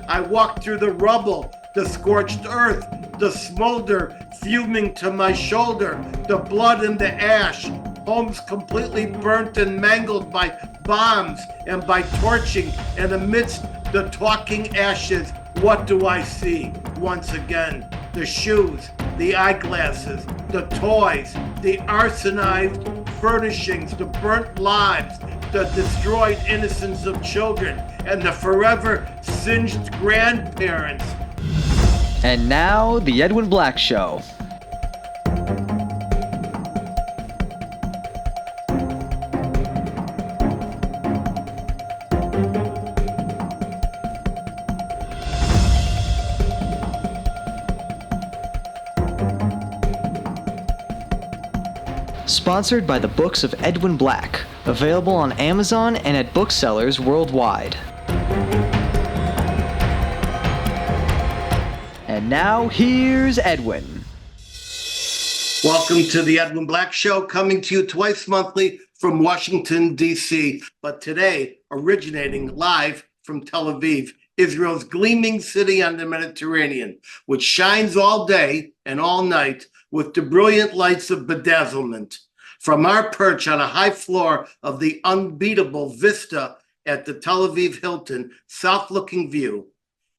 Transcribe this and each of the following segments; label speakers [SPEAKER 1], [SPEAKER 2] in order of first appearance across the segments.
[SPEAKER 1] I walked through the rubble, the scorched earth, the smolder fuming to my shoulder, the blood and the ash, homes completely burnt and mangled by bombs and by torching, and amidst the talking ashes, what do I see once again? The shoes, the eyeglasses, the toys, the arsonized furnishings, the burnt lives, the destroyed innocence of children, and the forever singed grandparents.
[SPEAKER 2] And now, The Edwin Black Show. Sponsored by the Books of Edwin Black, available on Amazon and at booksellers worldwide. And now, here's Edwin.
[SPEAKER 1] Welcome to the Edwin Black Show, coming to you twice monthly from Washington, D.C., but today originating live from Tel Aviv, Israel's gleaming city on the Mediterranean, which shines all day and all night with the brilliant lights of bedazzlement. From our perch on a high floor of the unbeatable vista at the Tel Aviv Hilton, south-looking view,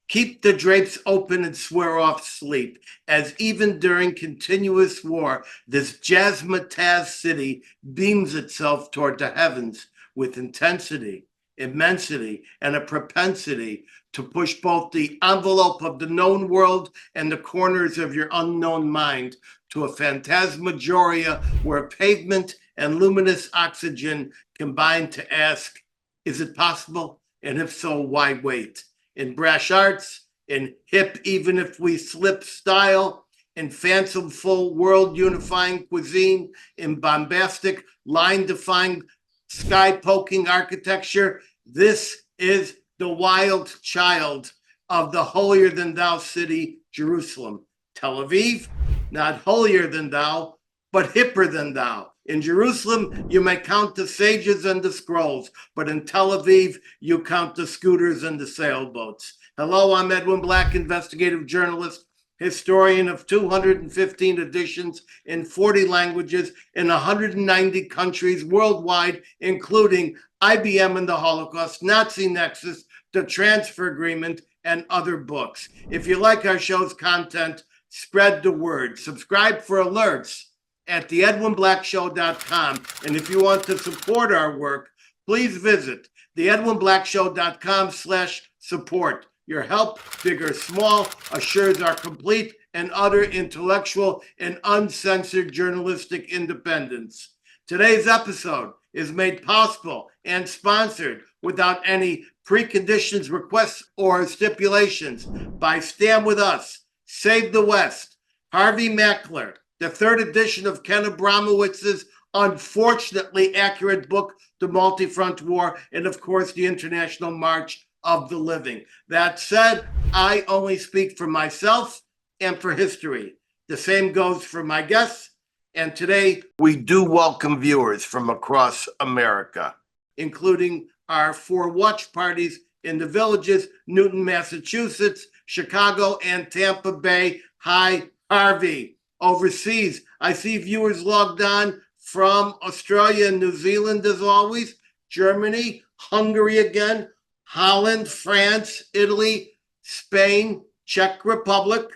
[SPEAKER 1] keep the drapes open and swear off sleep, as even during continuous war, this jazzmatazz city beams itself toward the heavens with intensity, immensity, and a propensity to push both the envelope of the known world and the corners of your unknown mind to a phantasmagoria where pavement and luminous oxygen combine to ask, is it possible? And if so, why wait? In brash arts, in hip even if we slip style, in fanciful world-unifying cuisine, in bombastic line-defying sky-poking architecture, this is the wild child of the holier-than-thou city, Jerusalem. Tel Aviv, not holier than thou, but hipper than thou. In Jerusalem, you may count the sages and the scrolls, but in Tel Aviv, you count the scooters and the sailboats. Hello, I'm Edwin Black, investigative journalist, historian of 215 editions in 40 languages in 190 countries worldwide, including IBM and the Holocaust, Nazi Nexus, the Transfer Agreement, and other books. If you like our show's content, spread the word. Subscribe for alerts at theedwinblackshow.com. And if you want to support our work, please visit theedwinblackshow.com/support. Your help, big or small, assures our complete and utter intellectual and uncensored journalistic independence. Today's episode is made possible and sponsored without any preconditions, requests, or stipulations by Stand With Us, Save the West, Harvey Mackler, the third edition of Ken Abramowitz's unfortunately accurate book, The Multi-Front War, and of course, the International March of the Living. That said, I only speak for myself and for history. The same goes for my guests. And today, we do welcome viewers from across America, including our 4 watch parties in the villages, Newton, Massachusetts, Chicago, and Tampa Bay. Hi, Harvey. Overseas, I see viewers logged on from Australia and New Zealand, as always, Germany, Hungary again, Holland, France, Italy, Spain, Czech Republic,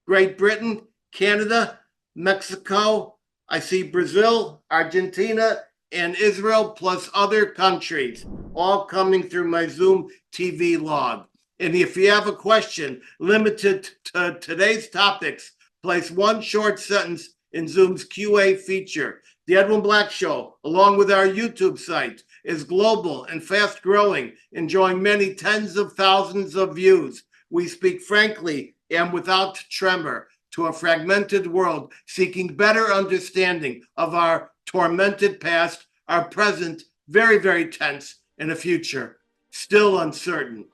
[SPEAKER 1] Great Britain, Canada, Mexico. I see Brazil, Argentina, and Israel, plus other countries, all coming through my Zoom TV log. And if you have a question limited to today's topics, place one short sentence in Zoom's QA feature. The Edwin Black Show, along with our YouTube site, is global and fast growing, enjoying many tens of thousands of views. We speak frankly and without tremor to a fragmented world, seeking better understanding of our tormented past, our present, very, very tense, and a future still uncertain,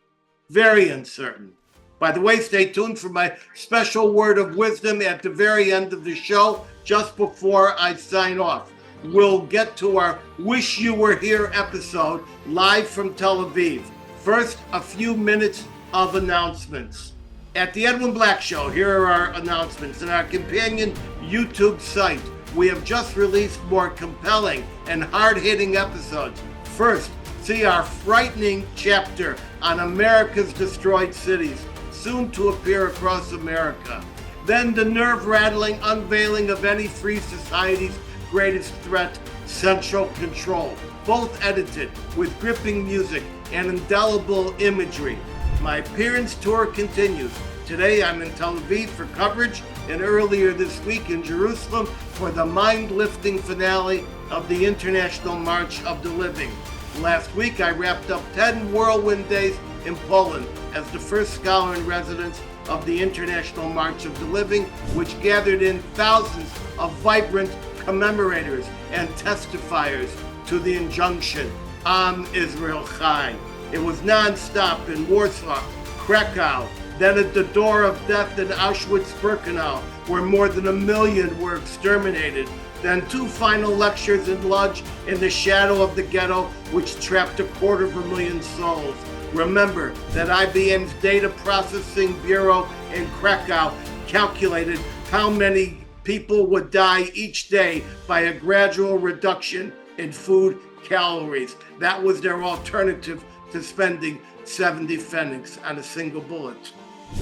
[SPEAKER 1] very uncertain. By the way, stay tuned for my special word of wisdom at the very end of the show, just before I sign off. We'll get to our Wish You Were Here episode live from Tel Aviv. First, a few minutes of announcements. At the Edwin Black Show, here are our announcements. In our companion YouTube site, we have just released more compelling and hard-hitting episodes. First, see our frightening chapter on America's destroyed cities, soon to appear across America. Then the nerve-rattling unveiling of any free society's greatest threat, central control, both edited with gripping music and indelible imagery. My appearance tour continues. Today I'm in Tel Aviv for coverage, and earlier this week in Jerusalem for the mind-lifting finale of the International March of the Living. Last week I wrapped up 10 whirlwind days in Poland as the first scholar in residence of the International March of the Living, which gathered in thousands of vibrant commemorators and testifiers to the injunction, Am Israel Chai. It was non-stop in Warsaw, Krakow, then at the door of death in Auschwitz-Birkenau, where more than 1 million were exterminated. Then 2 final lectures in Lodz in the shadow of the ghetto, which trapped 250,000 souls. Remember that IBM's Data Processing Bureau in Krakow calculated how many people would die each day by a gradual reduction in food calories. That was their alternative to spending 70 pfennigs on a single bullet.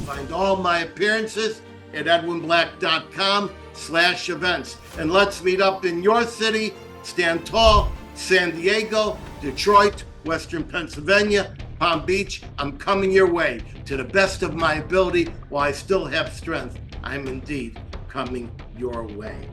[SPEAKER 1] Find all my appearances at edwinblack.com/events. And let's meet up in your city. Stand tall, San Diego, Detroit, Western Pennsylvania, Palm Beach. I'm coming your way to the best of my ability while I still have strength. I'm indeed coming your way.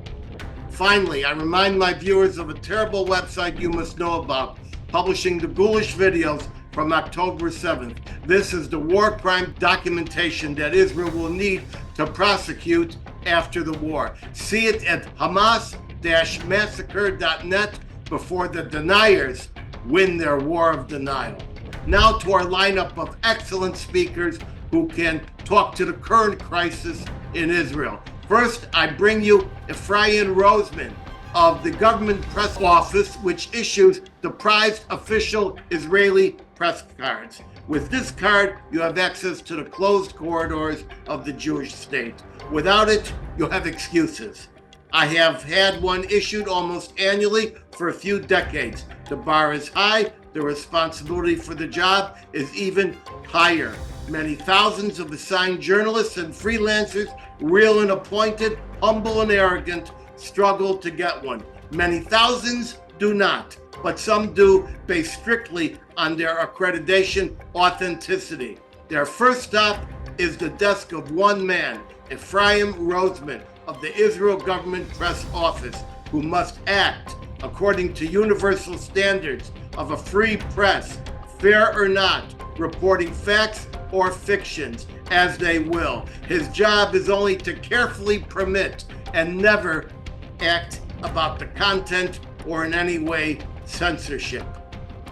[SPEAKER 1] Finally, I remind my viewers of a terrible website you must know about, publishing the ghoulish videos from October 7th. This is the war crime documentation that Israel will need to prosecute after the war. See it at Hamas-massacre.net before the deniers win their war of denial. Now to our lineup of excellent speakers who can talk to the current crisis in Israel. First, I bring you Efraim Roseman of the Government Press Office, which issues the prized official Israeli press cards. With this card, you have access to the closed corridors of the Jewish state. Without it, you have excuses. I have had one issued almost annually for a few decades. The bar is high, the responsibility for the job is even higher. Many thousands of assigned journalists and freelancers, real and appointed, humble and arrogant, struggle to get one. Many thousands do not, but some do based strictly on their accreditation authenticity. Their first stop is the desk of one man, Efraim Roseman of the Israel Government Press Office, who must act according to universal standards of a free press, fair or not, reporting facts or fictions as they will. His job is only to carefully permit and never act about the content or in any way censorship.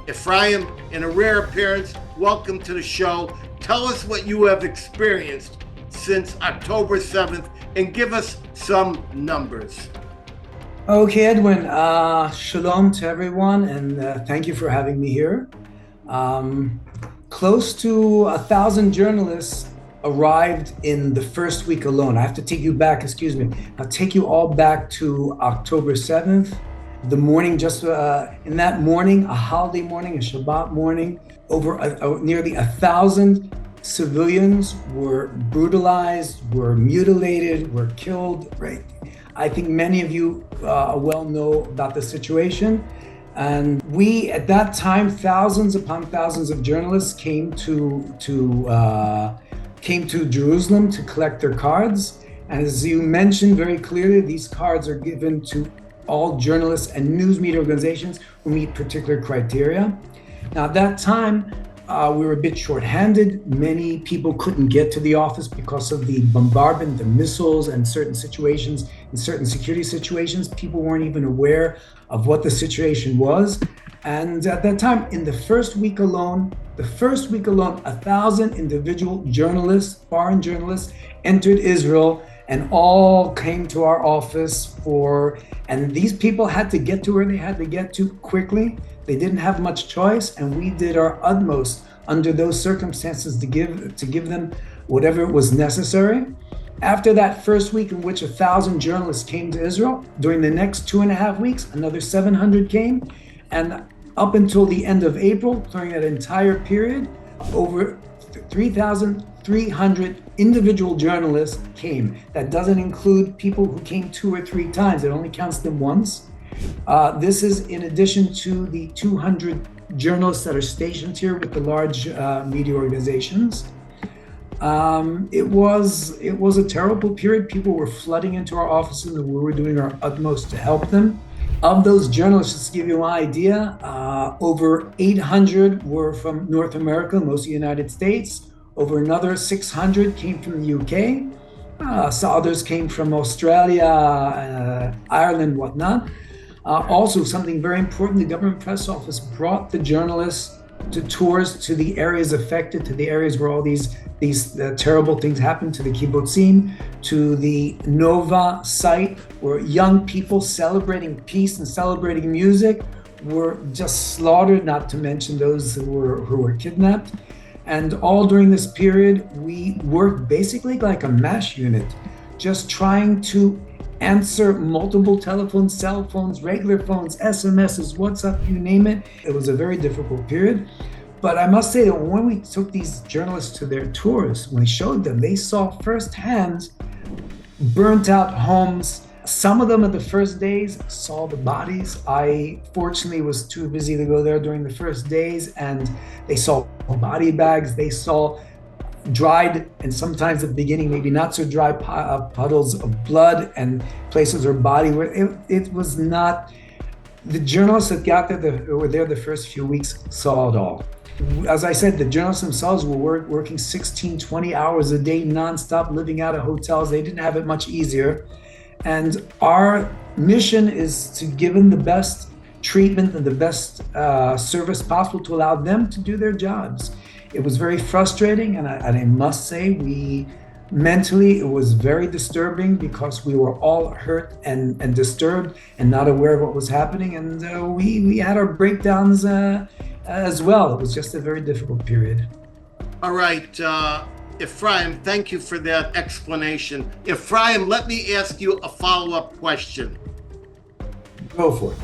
[SPEAKER 1] Efraim, in a rare appearance, welcome to the show. Tell us what you have experienced since October 7th and give us some numbers.
[SPEAKER 3] Okay, Edwin, shalom to everyone, and thank you for having me here. Close to 1,000 journalists arrived in the first week alone. I have to take you back, I'll take you all back to October 7th. The morning, just in that morning, a holiday morning, a Shabbat morning, nearly 1,000 civilians were brutalized, were mutilated, were killed, right? I think many of you well know about the situation. And we, at that time, thousands upon thousands of journalists came to Jerusalem to collect their cards. And as you mentioned very clearly, these cards are given to all journalists and news media organizations who meet particular criteria. Now, at that time, we were a bit short-handed. Many people couldn't get to the office because of the bombardment, the missiles, and certain situations, in certain security situations. People weren't even aware of what the situation was. And at that time, in the first week alone, 1,000 individual journalists, foreign journalists, entered Israel and all came to our office and these people had to get to where they had to get to quickly. They didn't have much choice, and we did our utmost under those circumstances to give them whatever was necessary. After that first week in which 1,000 journalists came to Israel, during the next 2.5 weeks, another 700 came. And up until the end of April, during that entire period, over 3,300 individual journalists came. That doesn't include people who came 2 or 3 times. It only counts them once. This is in addition to the 200 journalists that are stationed here with the large media organizations. It was a terrible period. People were flooding into our offices and we were doing our utmost to help them. Of those journalists, just to give you an idea, over 800 were from North America, mostly United States. Over another 600 came from the UK. So others came from Australia, Ireland, whatnot. Also, something very important, the government press office brought the journalists to tours to the areas affected, to the areas where all these terrible things happened, to the kibbutzim, to the Nova site, where young people celebrating peace and celebrating music were just slaughtered, not to mention those who were kidnapped. And all during this period, we worked basically like a MASH unit, just trying to answer multiple telephones, cell phones, regular phones, SMSs, WhatsApp, you name it. It was a very difficult period. But I must say that when we took these journalists to their tours, when we showed them, they saw firsthand burnt out homes. Some of them at the first days saw the bodies. I fortunately was too busy to go there during the first days, and they saw body bags. They saw dried, and sometimes at the beginning, maybe not so dry puddles of blood and places where body were. It was not, the journalists that got there, were there the first few weeks, saw it all. As I said, the journalists themselves were working 16, 20 hours a day, nonstop, living out of hotels. They didn't have it much easier. And our mission is to give them the best treatment and the best service possible to allow them to do their jobs. It was very frustrating, and I must say, mentally, it was very disturbing because we were all hurt and disturbed and not aware of what was happening. And we had our breakdowns as well. It was just a very difficult period.
[SPEAKER 1] All right, Efraim, thank you for that explanation. Efraim, let me ask you a follow-up question.
[SPEAKER 3] Go for it.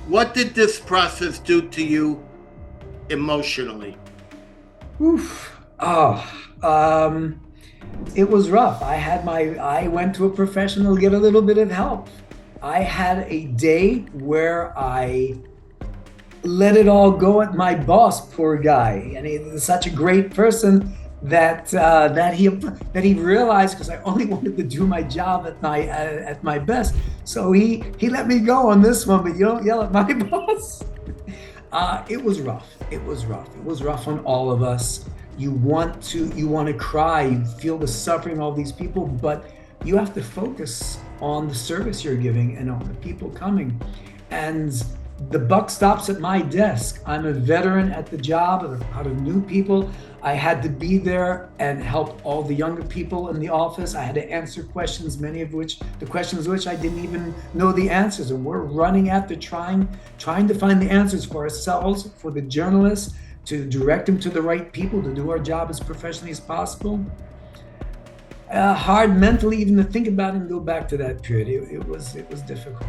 [SPEAKER 1] What did this process do to you emotionally?
[SPEAKER 3] Oof. It was rough. I went to a professional to get a little bit of help. I had a day where I let it all go at my boss, poor guy. And he's such a great person that he realized, because I only wanted to do my job at my best. So he let me go on this one, but you don't yell at my boss. It was rough. It was rough on all of us. You want to cry. You feel the suffering of all these people, but you have to focus on the service you're giving and on the people coming. And the buck stops at my desk. I'm a veteran at the job. Out of new people, I had to be there and help all the younger people in the office. I had to answer questions, many of which I didn't even know the answers. And we're running after trying to find the answers for ourselves, for the journalists, to direct them to the right people, to do our job as professionally as possible. Hard mentally even to think about it and go back to that period. It was difficult.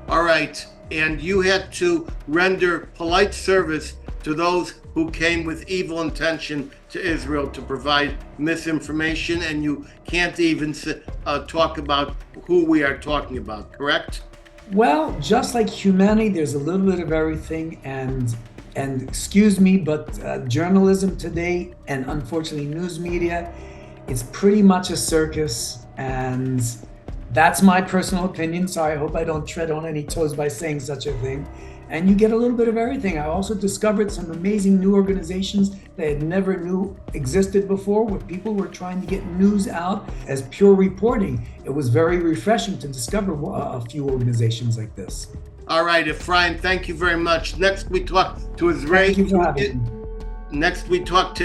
[SPEAKER 1] All right, and you had to render polite service to those who came with evil intention to Israel to provide misinformation, and you can't even talk about who we are talking about, correct?
[SPEAKER 3] Well, just like humanity, there's a little bit of everything, and excuse me, but journalism today, and unfortunately news media, it's pretty much a circus, and that's my personal opinion. So I hope I don't tread on any toes by saying such a thing. And you get a little bit of everything. I also discovered some amazing new organizations that I never knew existed before, where people were trying to get news out as pure reporting. It was very refreshing to discover a few organizations like this.
[SPEAKER 1] All right, Efraim, thank you very much. Next, we talk to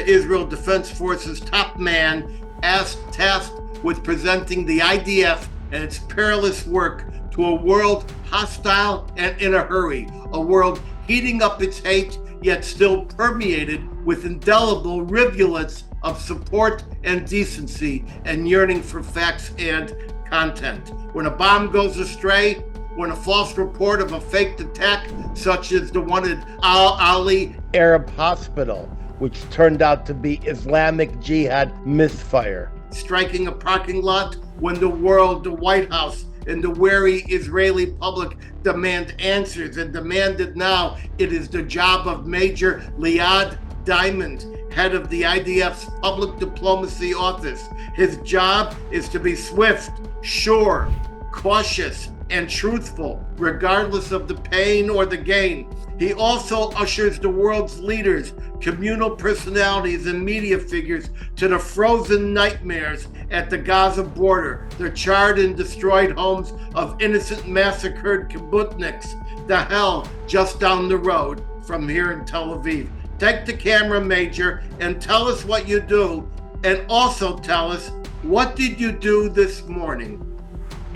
[SPEAKER 1] Israel Defense Forces top man tasked with presenting the IDF and its perilous work to a world hostile and in a hurry, a world heating up its hate yet still permeated with indelible rivulets of support and decency and yearning for facts and content. When a bomb goes astray, when a false report of a faked attack, such as the one at Al Ali Arab Hospital, which turned out to be Islamic Jihad misfire, striking a parking lot, when the world, the White House, and the wary Israeli public demand answers and demand it now, it is the job of Major Liad Diamond, head of the IDF's Public Diplomacy Office. His job is to be swift, sure, cautious, and truthful, regardless of the pain or the gain. He also ushers the world's leaders, communal personalities, and media figures to the frozen nightmares at the Gaza border, the charred and destroyed homes of innocent massacred kibbutniks, the hell just down the road from here in Tel Aviv. Take the camera, Major, and tell us what you do, and also tell us, what did you do this morning?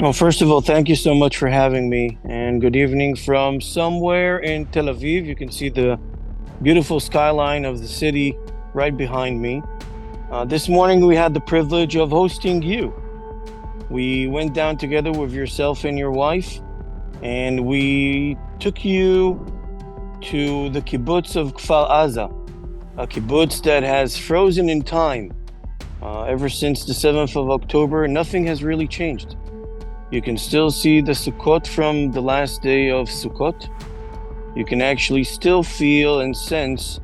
[SPEAKER 4] Well, first of all, thank you so much for having me, and good evening from somewhere in Tel Aviv. You can see the beautiful skyline of the city right behind me. This morning we had the privilege of hosting you. We went down together with yourself and your wife, and we took you to the kibbutz of Kfar Aza, a kibbutz that has frozen in time. Ever since the 7th of October, nothing has really changed. You can still see the Sukkot from the last day of Sukkot. You can actually still feel and sense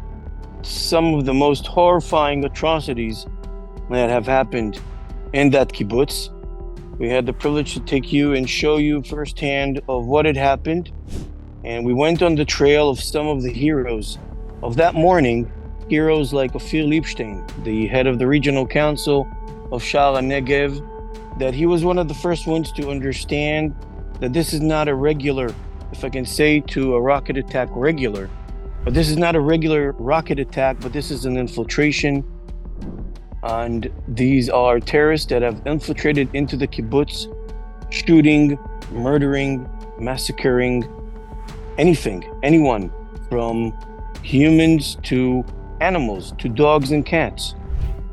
[SPEAKER 4] some of the most horrifying atrocities that have happened in that kibbutz. We had the privilege to take you and show you firsthand of what had happened. And we went on the trail of some of the heroes of that morning, heroes like Ofir Liebstein, the head of the regional council of Sha'ar HaNegev, that he was one of the first ones to understand that this is not a regular, if I can say to a rocket attack regular, but this is not a regular rocket attack, but this is an infiltration. And these are terrorists that have infiltrated into the kibbutz, shooting, murdering, massacring, anything, anyone, from humans to animals, to dogs and cats.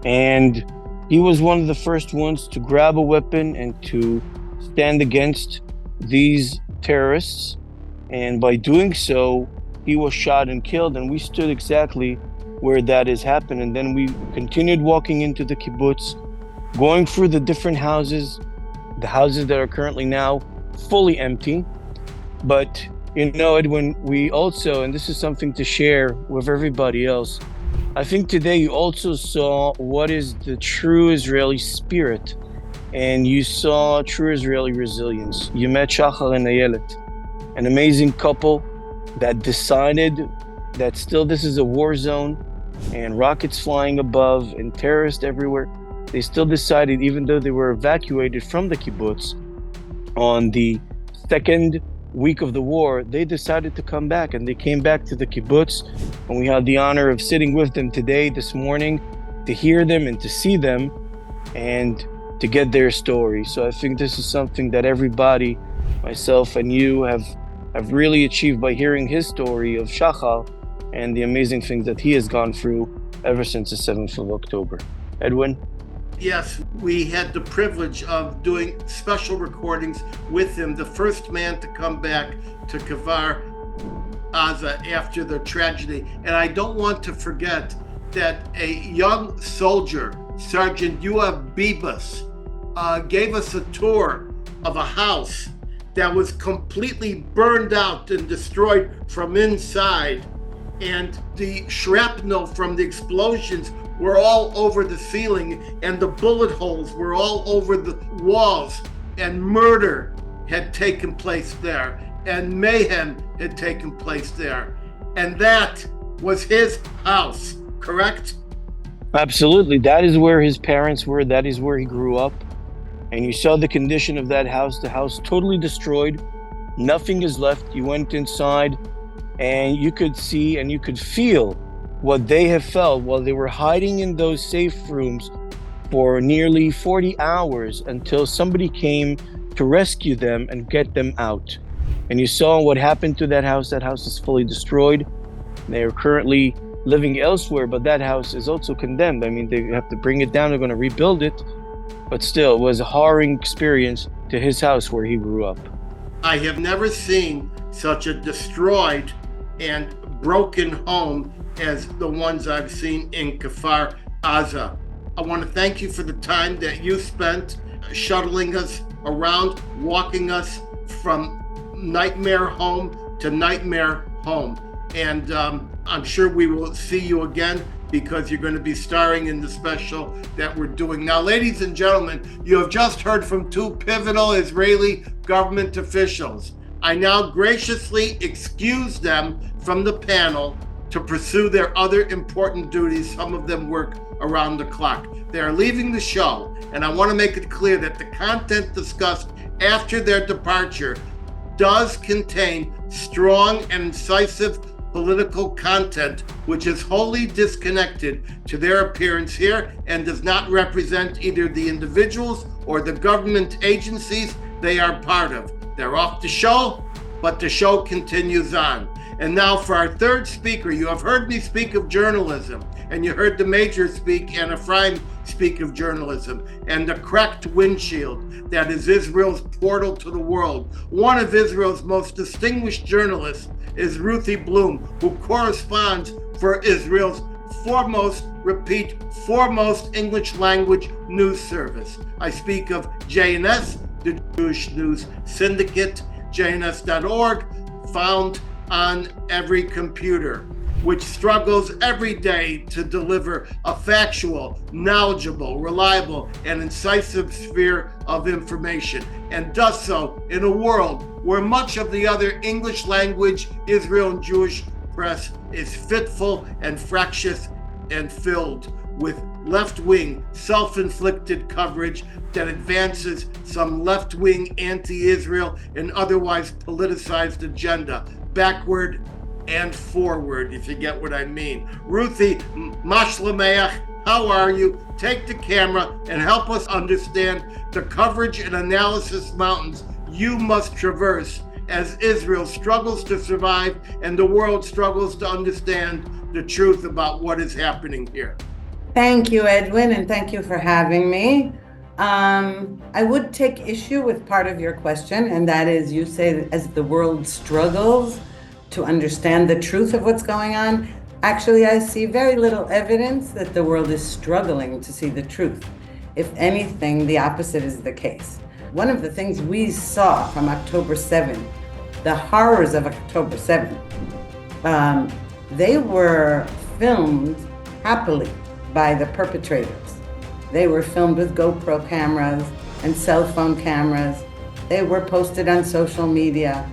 [SPEAKER 4] And he was one of the first ones to grab a weapon and to stand against these terrorists. And by doing so, he was shot and killed. And we stood exactly where that has happened. And then we continued walking into the kibbutz, going through the different houses, the houses that are currently now fully empty. But, you know, Edwin, we also, and this is something to share with everybody else, I think today you also saw what is the true Israeli spirit, and you saw true Israeli resilience. You met Shachar and Ayelet, an amazing couple that decided that still this is a war zone and rockets flying above and terrorists everywhere. They still decided, even though they were evacuated from the kibbutz on the second week of the war, they decided to come back, and they came back to the kibbutz, and we had the honor of sitting with them today, this morning, to hear them and to see them and to get their story. So I think this is something that everybody, myself and you, have really achieved by hearing his story of Shachar and the amazing things that he has gone through ever since the 7th of October. Edwin?
[SPEAKER 1] Yes, we had the privilege of doing special recordings with him, the first man to come back to Kfar Aza after the tragedy. And I don't want to forget that a young soldier, Sergeant Yoav Bibas, gave us a tour of a house that was completely burned out and destroyed from inside. And the shrapnel from the explosions were all over the ceiling, and the bullet holes were all over the walls, and murder had taken place there, and mayhem had taken place there. And that was his house, correct?
[SPEAKER 4] Absolutely. That is where his parents were. That is where he grew up. And you saw the condition of that house, the house totally destroyed. Nothing is left. You went inside and you could see and you could feel what they have felt while they were hiding in those safe rooms for nearly 40 hours until somebody came to rescue them and get them out. And you saw what happened to that house. That house is fully destroyed. They are currently living elsewhere, but that house is also condemned. I mean, they have to bring it down. They're going to rebuild it. But still, it was a harrowing experience to his house where he grew up.
[SPEAKER 1] I have never seen such a destroyed and broken home as the ones I've seen in Kfar Aza. I want to thank you for the time that you spent shuttling us around, walking us from nightmare home to nightmare home. And I'm sure we will see you again because you're going to be starring in the special that we're doing. Now, ladies and gentlemen, you have just heard from two pivotal Israeli government officials. I now graciously excuse them from the panel to pursue their other important duties. Some of them work around the clock. They are leaving the show, and I want to make it clear that the content discussed after their departure does contain strong and incisive political content, which is wholly disconnected to their appearance here and does not represent either the individuals or the government agencies they are part of. They're off the show, but the show continues on. And now for our third speaker, you have heard me speak of journalism, and you heard the Major speak and Efraim speak of journalism and the cracked windshield that is Israel's portal to the world. One of Israel's most distinguished journalists is Ruthie Blum, who corresponds for Israel's foremost English language news service. I speak of JNS, the Jewish News Syndicate, jns.org, found on every computer, which struggles every day to deliver a factual, knowledgeable, reliable, and incisive sphere of information, and does so in a world where much of the other English language Israel and Jewish press is fitful and fractious and filled with left-wing, self-inflicted coverage that advances some left-wing anti-Israel and otherwise politicized agenda, backward and forward, if you get what I mean. Ruthie, Mashlameach, how are you? Take the camera and help us understand the coverage and analysis mountains you must traverse as Israel struggles to survive and the world struggles to understand the truth about what is happening here.
[SPEAKER 5] Thank you, Edwin, and thank you for having me. I would take issue with part of your question, and that is, you say that as the world struggles to understand the truth of what's going on. Actually, I see very little evidence that the world is struggling to see the truth. If anything, the opposite is the case. One of the things we saw from October 7th, the horrors of October 7th, they were filmed happily by the perpetrators. They were filmed with GoPro cameras and cell phone cameras. They were posted on social media.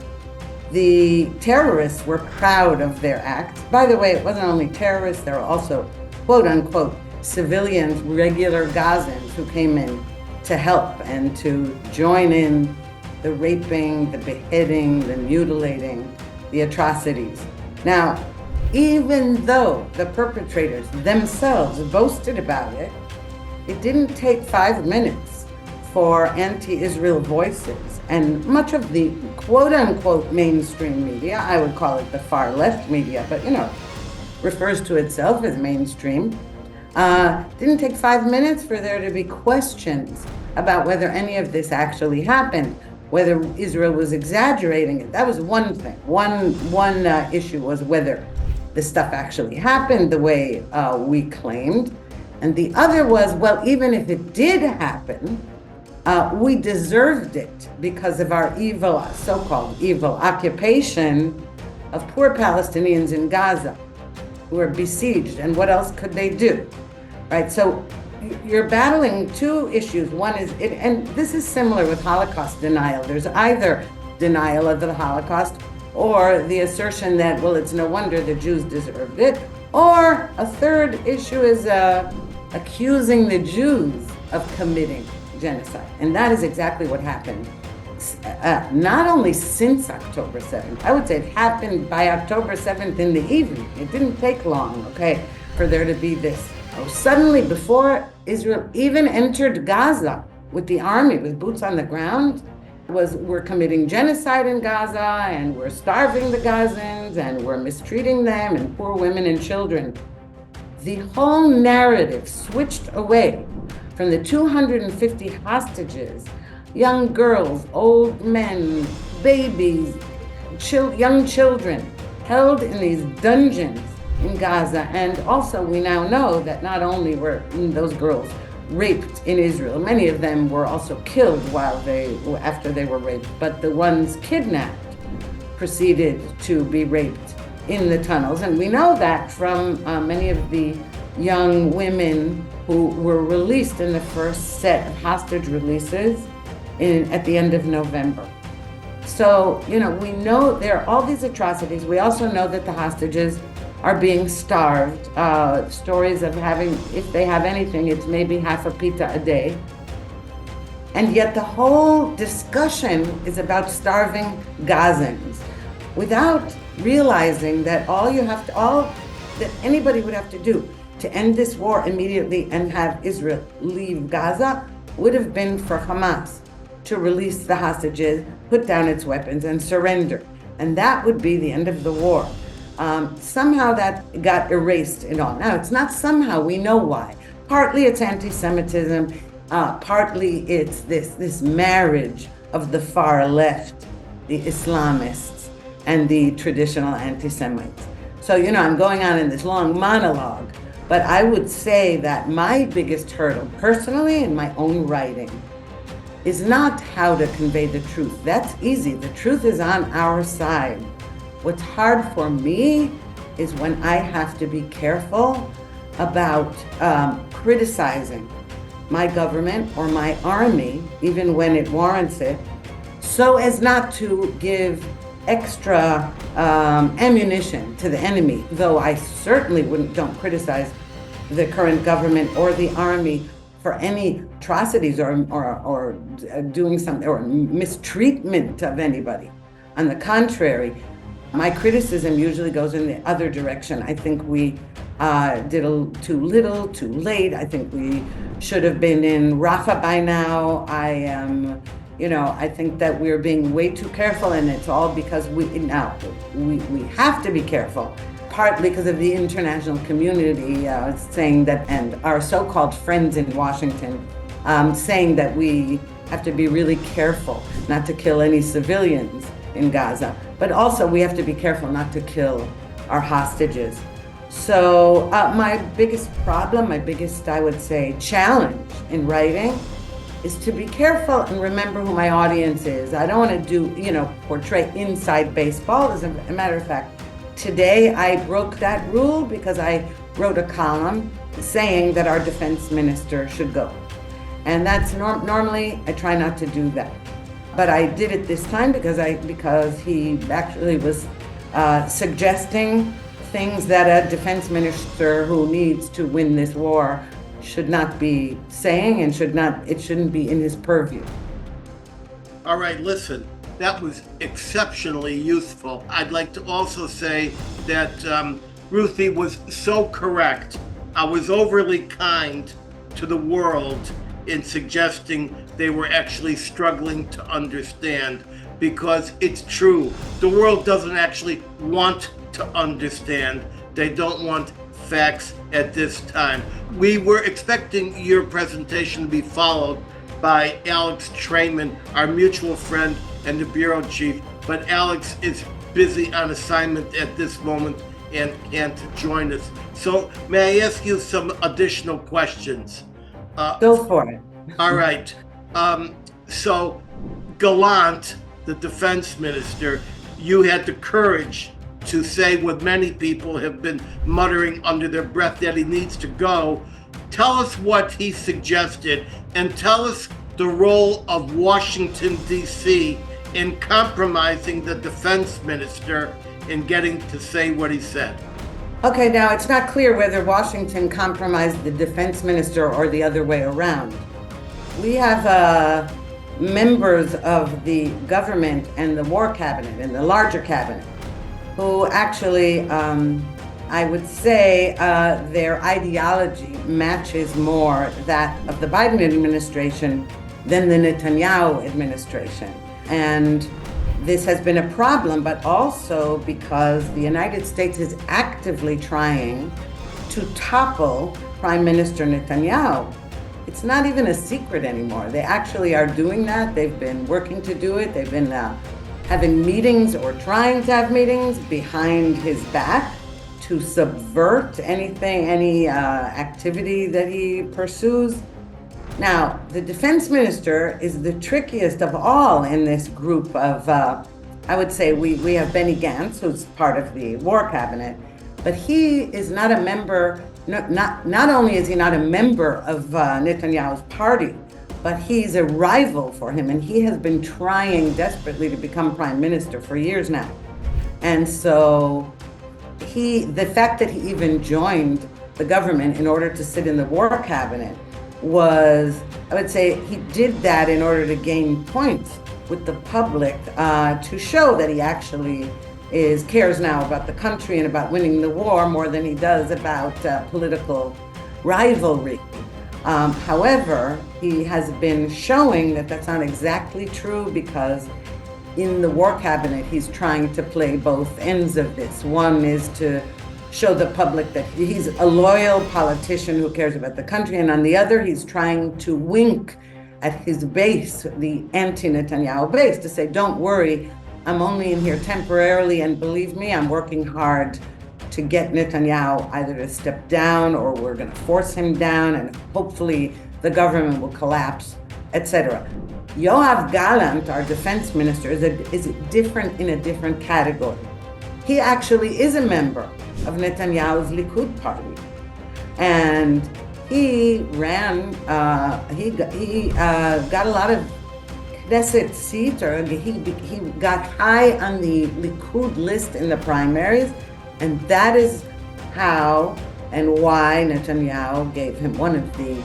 [SPEAKER 5] The terrorists were proud of their act. By the way, it wasn't only terrorists, there were also, quote unquote, civilians, regular Gazans who came in to help and to join in the raping, the beheading, the mutilating, the atrocities. Now, even though the perpetrators themselves boasted about it, it didn't take 5 minutes for anti-Israel voices and much of the quote-unquote mainstream media, I would call it the far left media, but refers to itself as mainstream, didn't take 5 minutes for there to be questions about whether any of this actually happened, whether Israel was exaggerating it. That was one thing. One issue was whether this stuff actually happened the way we claimed. And the other was, well, even if it did happen, we deserved it because of our evil, so-called evil occupation of poor Palestinians in Gaza who are besieged. And what else could they do, right? So you're battling two issues. One is, and this is similar with Holocaust denial. There's either denial of the Holocaust or the assertion that, well, it's no wonder the Jews deserved it. Or a third issue is accusing the Jews of committing genocide. And that is exactly what happened. Not only since October 7th, I would say it happened by October 7th in the evening. It didn't take long, for there to be this. Suddenly, before Israel even entered Gaza with the army, with boots on the ground, we're committing genocide in Gaza, and we're starving the Gazans, and we're mistreating them, and poor women and children. The whole narrative switched away from the 250 hostages, young girls, old men, babies, young children, held in these dungeons in Gaza. And also we now know that not only were those girls raped in Israel, many of them were also killed after they were raped, but the ones kidnapped proceeded to be raped in the tunnels. And we know that from many of the young women who were released in the first set of hostage releases at the end of November. So, we know there are all these atrocities. We also know that the hostages are being starved. Stories of having, if they have anything, it's maybe half a pita a day. And yet the whole discussion is about starving Gazans without realizing that all that anybody would have to do to end this war immediately and have Israel leave Gaza would have been for Hamas to release the hostages, put down its weapons, and surrender. And that would be the end of the war. Somehow that got erased and all. Now, it's not somehow, we know why. Partly it's anti-Semitism, partly it's this marriage of the far left, the Islamists, and the traditional anti-Semites. So, I'm going on in this long monologue, but I would say that my biggest hurdle, personally, in my own writing, is not how to convey the truth. That's easy. The truth is on our side. What's hard for me is when I have to be careful about criticizing my government or my army, even when it warrants it, so as not to give extra ammunition to the enemy, though I certainly don't criticize the current government or the army for any atrocities or doing something or mistreatment of anybody. On the contrary, my criticism usually goes in the other direction. I think we did too little, too late. I think we should have been in Rafah by now. I think that we're being way too careful, and it's all because we have to be careful, partly because of the international community saying that, and our so-called friends in Washington saying that we have to be really careful not to kill any civilians in Gaza, but also we have to be careful not to kill our hostages. So my biggest problem, my biggest, I would say, challenge in writing is to be careful and remember who my audience is. I don't want to portray inside baseball. As a matter of fact, today I broke that rule because I wrote a column saying that our defense minister should go. And that's normally I try not to do that. But I did it this time because he actually was suggesting things that a defense minister who needs to win this war should not be saying, and it shouldn't be in his purview.
[SPEAKER 1] All right, listen, that was exceptionally useful. I'd like to also say that Ruthie was so correct. I was overly kind to the world in suggesting they were actually struggling to understand, because it's true. The world doesn't actually want to understand. They don't want facts at this time. We were expecting your presentation to be followed by Alex Traiman, our mutual friend and the bureau chief, but Alex is busy on assignment at this moment and can't join us. So may I ask you some additional questions?
[SPEAKER 5] Go for it.
[SPEAKER 1] All right. So Gallant, the defense minister, you had the courage to say what many people have been muttering under their breath, that he needs to go. Tell us what he suggested, and tell us the role of Washington, D.C. in compromising the defense minister in getting to say what he said.
[SPEAKER 5] Okay, now it's not clear whether Washington compromised the defense minister or the other way around. We have members of the government and the war cabinet and the larger cabinet who actually, I would say, their ideology matches more that of the Biden administration than the Netanyahu administration. And this has been a problem, but also because the United States is actively trying to topple Prime Minister Netanyahu. It's not even a secret anymore. They actually are doing that. They've been working to do it. They've been having meetings or trying to have meetings behind his back to subvert any activity that he pursues. Now, the defense minister is the trickiest of all in this group of, I would say we have Benny Gantz, who's part of the war cabinet, but he is not a member, not only is he not a member of Netanyahu's party, but he's a rival for him, and he has been trying desperately to become prime minister for years now. And so the fact that he even joined the government in order to sit in the war cabinet was, I would say, he did that in order to gain points with the public to show that he actually cares now about the country and about winning the war more than he does about political rivalry. However, he has been showing that that's not exactly true, because in the war cabinet, he's trying to play both ends of this. One is to show the public that he's a loyal politician who cares about the country, and on the other, he's trying to wink at his base, the anti-Netanyahu base, to say, don't worry, I'm only in here temporarily, and believe me, I'm working hard to get Netanyahu either to step down, or we're going to force him down, and hopefully the government will collapse, etc. Yoav Gallant, our defense minister, is different in a different category. He actually is a member of Netanyahu's Likud party, and he ran. He got a lot of Knesset seats, or he got high on the Likud list in the primaries, and that is how and why Netanyahu gave him one of the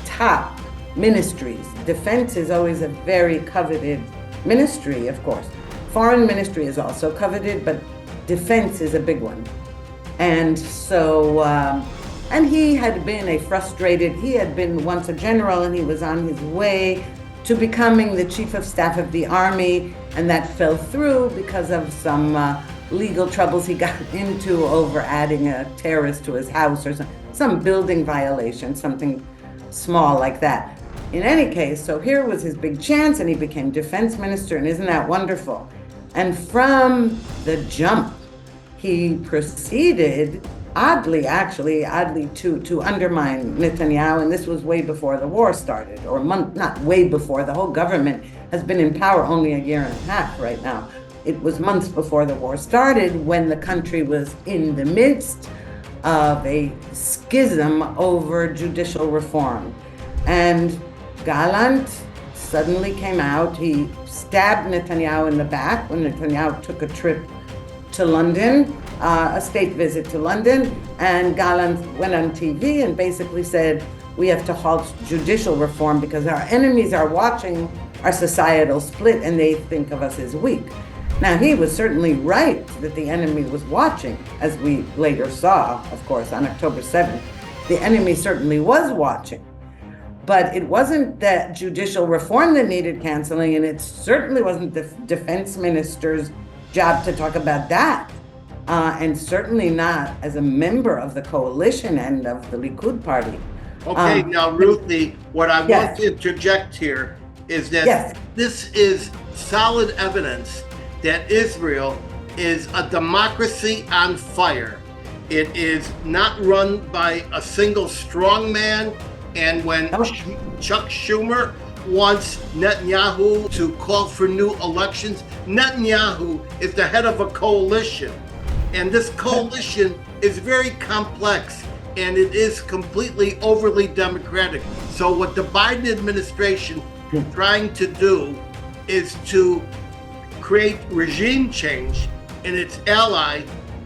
[SPEAKER 5] top ministries. Defense is always a very coveted ministry, of course. Foreign ministry is also coveted, but defense is a big one. And so, and he had been he had been once a general, and he was on his way to becoming the chief of staff of the army, and that fell through because of some legal troubles he got into over adding a terrace to his house, or some building violation, something small like that. In any case, so here was his big chance, and he became defense minister, and isn't that wonderful? And from the jump, he proceeded, oddly to undermine Netanyahu, and this was way before the war started, or not way before. The whole government has been in power only a year and a half right now. It was months before the war started, when the country was in the midst of a schism over judicial reform. And Gallant suddenly came out. He stabbed Netanyahu in the back when Netanyahu took a trip to London, a state visit to London, and Gallant went on TV and basically said, we have to halt judicial reform because our enemies are watching our societal split and they think of us as weak. Now, he was certainly right that the enemy was watching, as we later saw, of course, on October 7th. The enemy certainly was watching. But it wasn't the judicial reform that needed canceling, and it certainly wasn't the defense minister's job to talk about that. And certainly not as a member of the coalition and of the Likud party.
[SPEAKER 1] Okay, now, Ruthie, what I
[SPEAKER 5] yes.
[SPEAKER 1] want to interject here is that
[SPEAKER 5] yes.
[SPEAKER 1] this is solid evidence that Israel is a democracy on fire. It is not run by a single strong man. And when Chuck Schumer wants Netanyahu to call for new elections, Netanyahu is the head of a coalition. And this coalition is very complex, and it is completely overly democratic. So what the Biden administration is trying to do is to create regime change in its ally,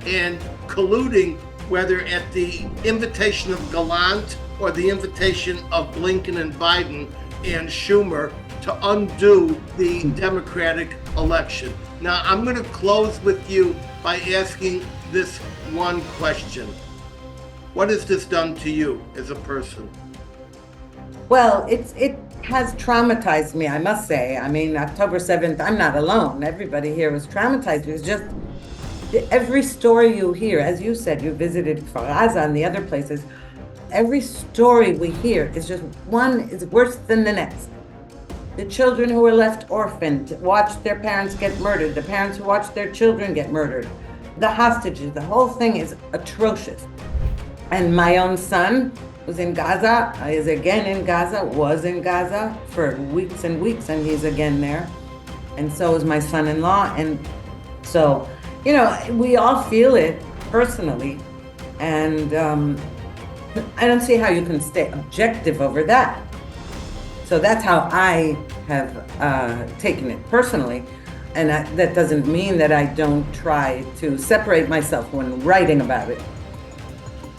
[SPEAKER 1] and colluding, whether at the invitation of Gallant or the invitation of Blinken and Biden and Schumer, to undo the Democratic election. Now, I'm going to close with you by asking this one question. What has this done to you as a person?
[SPEAKER 5] Well, it has traumatized me, I must say. I mean, October 7th, I'm not alone. Everybody here was traumatized. It was just every story you hear, as you said, you visited Gaza and the other places. Every story we hear is just one is worse than the next. The children who were left orphaned, watched their parents get murdered. The parents who watched their children get murdered. The hostages, the whole thing is atrocious. And my own son was in Gaza, is again in Gaza, was in Gaza for weeks and weeks, and he's again there. And so is my son-in-law. And so, you know, we all feel it personally. And I don't see how you can stay objective over that. So that's how I have taken it personally. And that doesn't mean that I don't try to separate myself when writing about it.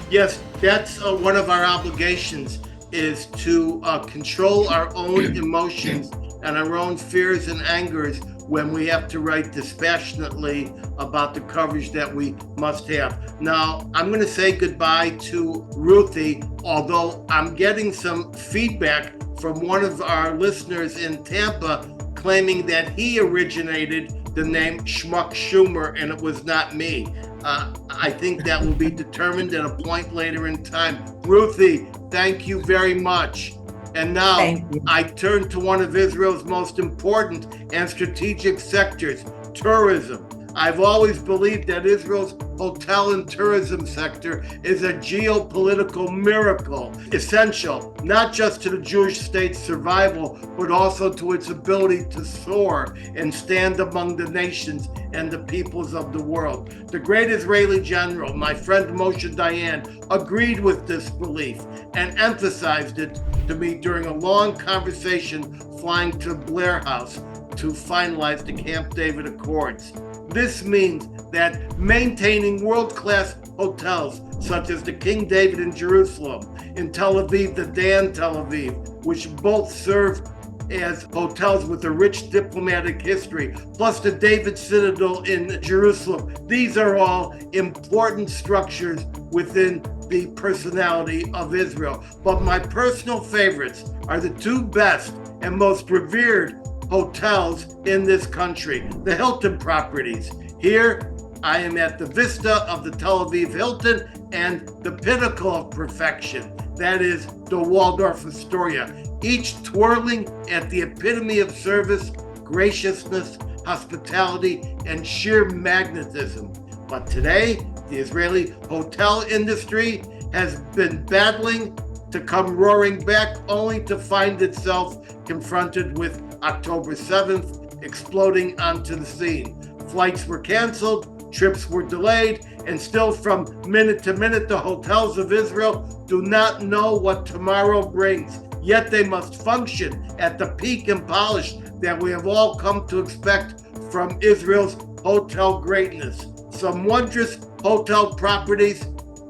[SPEAKER 1] Yes, that's one of our obligations, is to control our own emotions and our own fears and angers when we have to write dispassionately about the coverage that we must have. Now, I'm going to say goodbye to Ruthie, although I'm getting some feedback from one of our listeners in Tampa claiming that he originated the name Schmuck Schumer and it was not me. I think that will be determined at a point later in time. Ruthie, thank you very much. And now I turn to one of Israel's most important and strategic sectors, tourism. I've always believed that Israel's hotel and tourism sector is a geopolitical miracle, essential not just to the Jewish state's survival, but also to its ability to soar and stand among the nations and the peoples of the world. The great Israeli general, my friend Moshe Dayan, agreed with this belief and emphasized it to me during a long conversation flying to Blair House to finalize the Camp David Accords. This means that maintaining world-class hotels such as the King David in Jerusalem, in Tel Aviv, the Dan Tel Aviv, which both serve as hotels with a rich diplomatic history, plus the David Citadel in Jerusalem. These are all important structures within the personality of Israel. But my personal favorites are the two best and most revered hotels in this country, the Hilton properties. Here, I am at the Vista of the Tel Aviv Hilton and the pinnacle of perfection, that is the Waldorf Astoria, each twirling at the epitome of service, graciousness, hospitality, and sheer magnetism. But today, the Israeli hotel industry has been battling to come roaring back, only to find itself confronted with October 7th exploding onto the scene. Flights were canceled, trips were delayed, and still from minute to minute, the hotels of Israel do not know what tomorrow brings. Yet they must function at the peak and polish that we have all come to expect from Israel's hotel greatness. Some wondrous hotel properties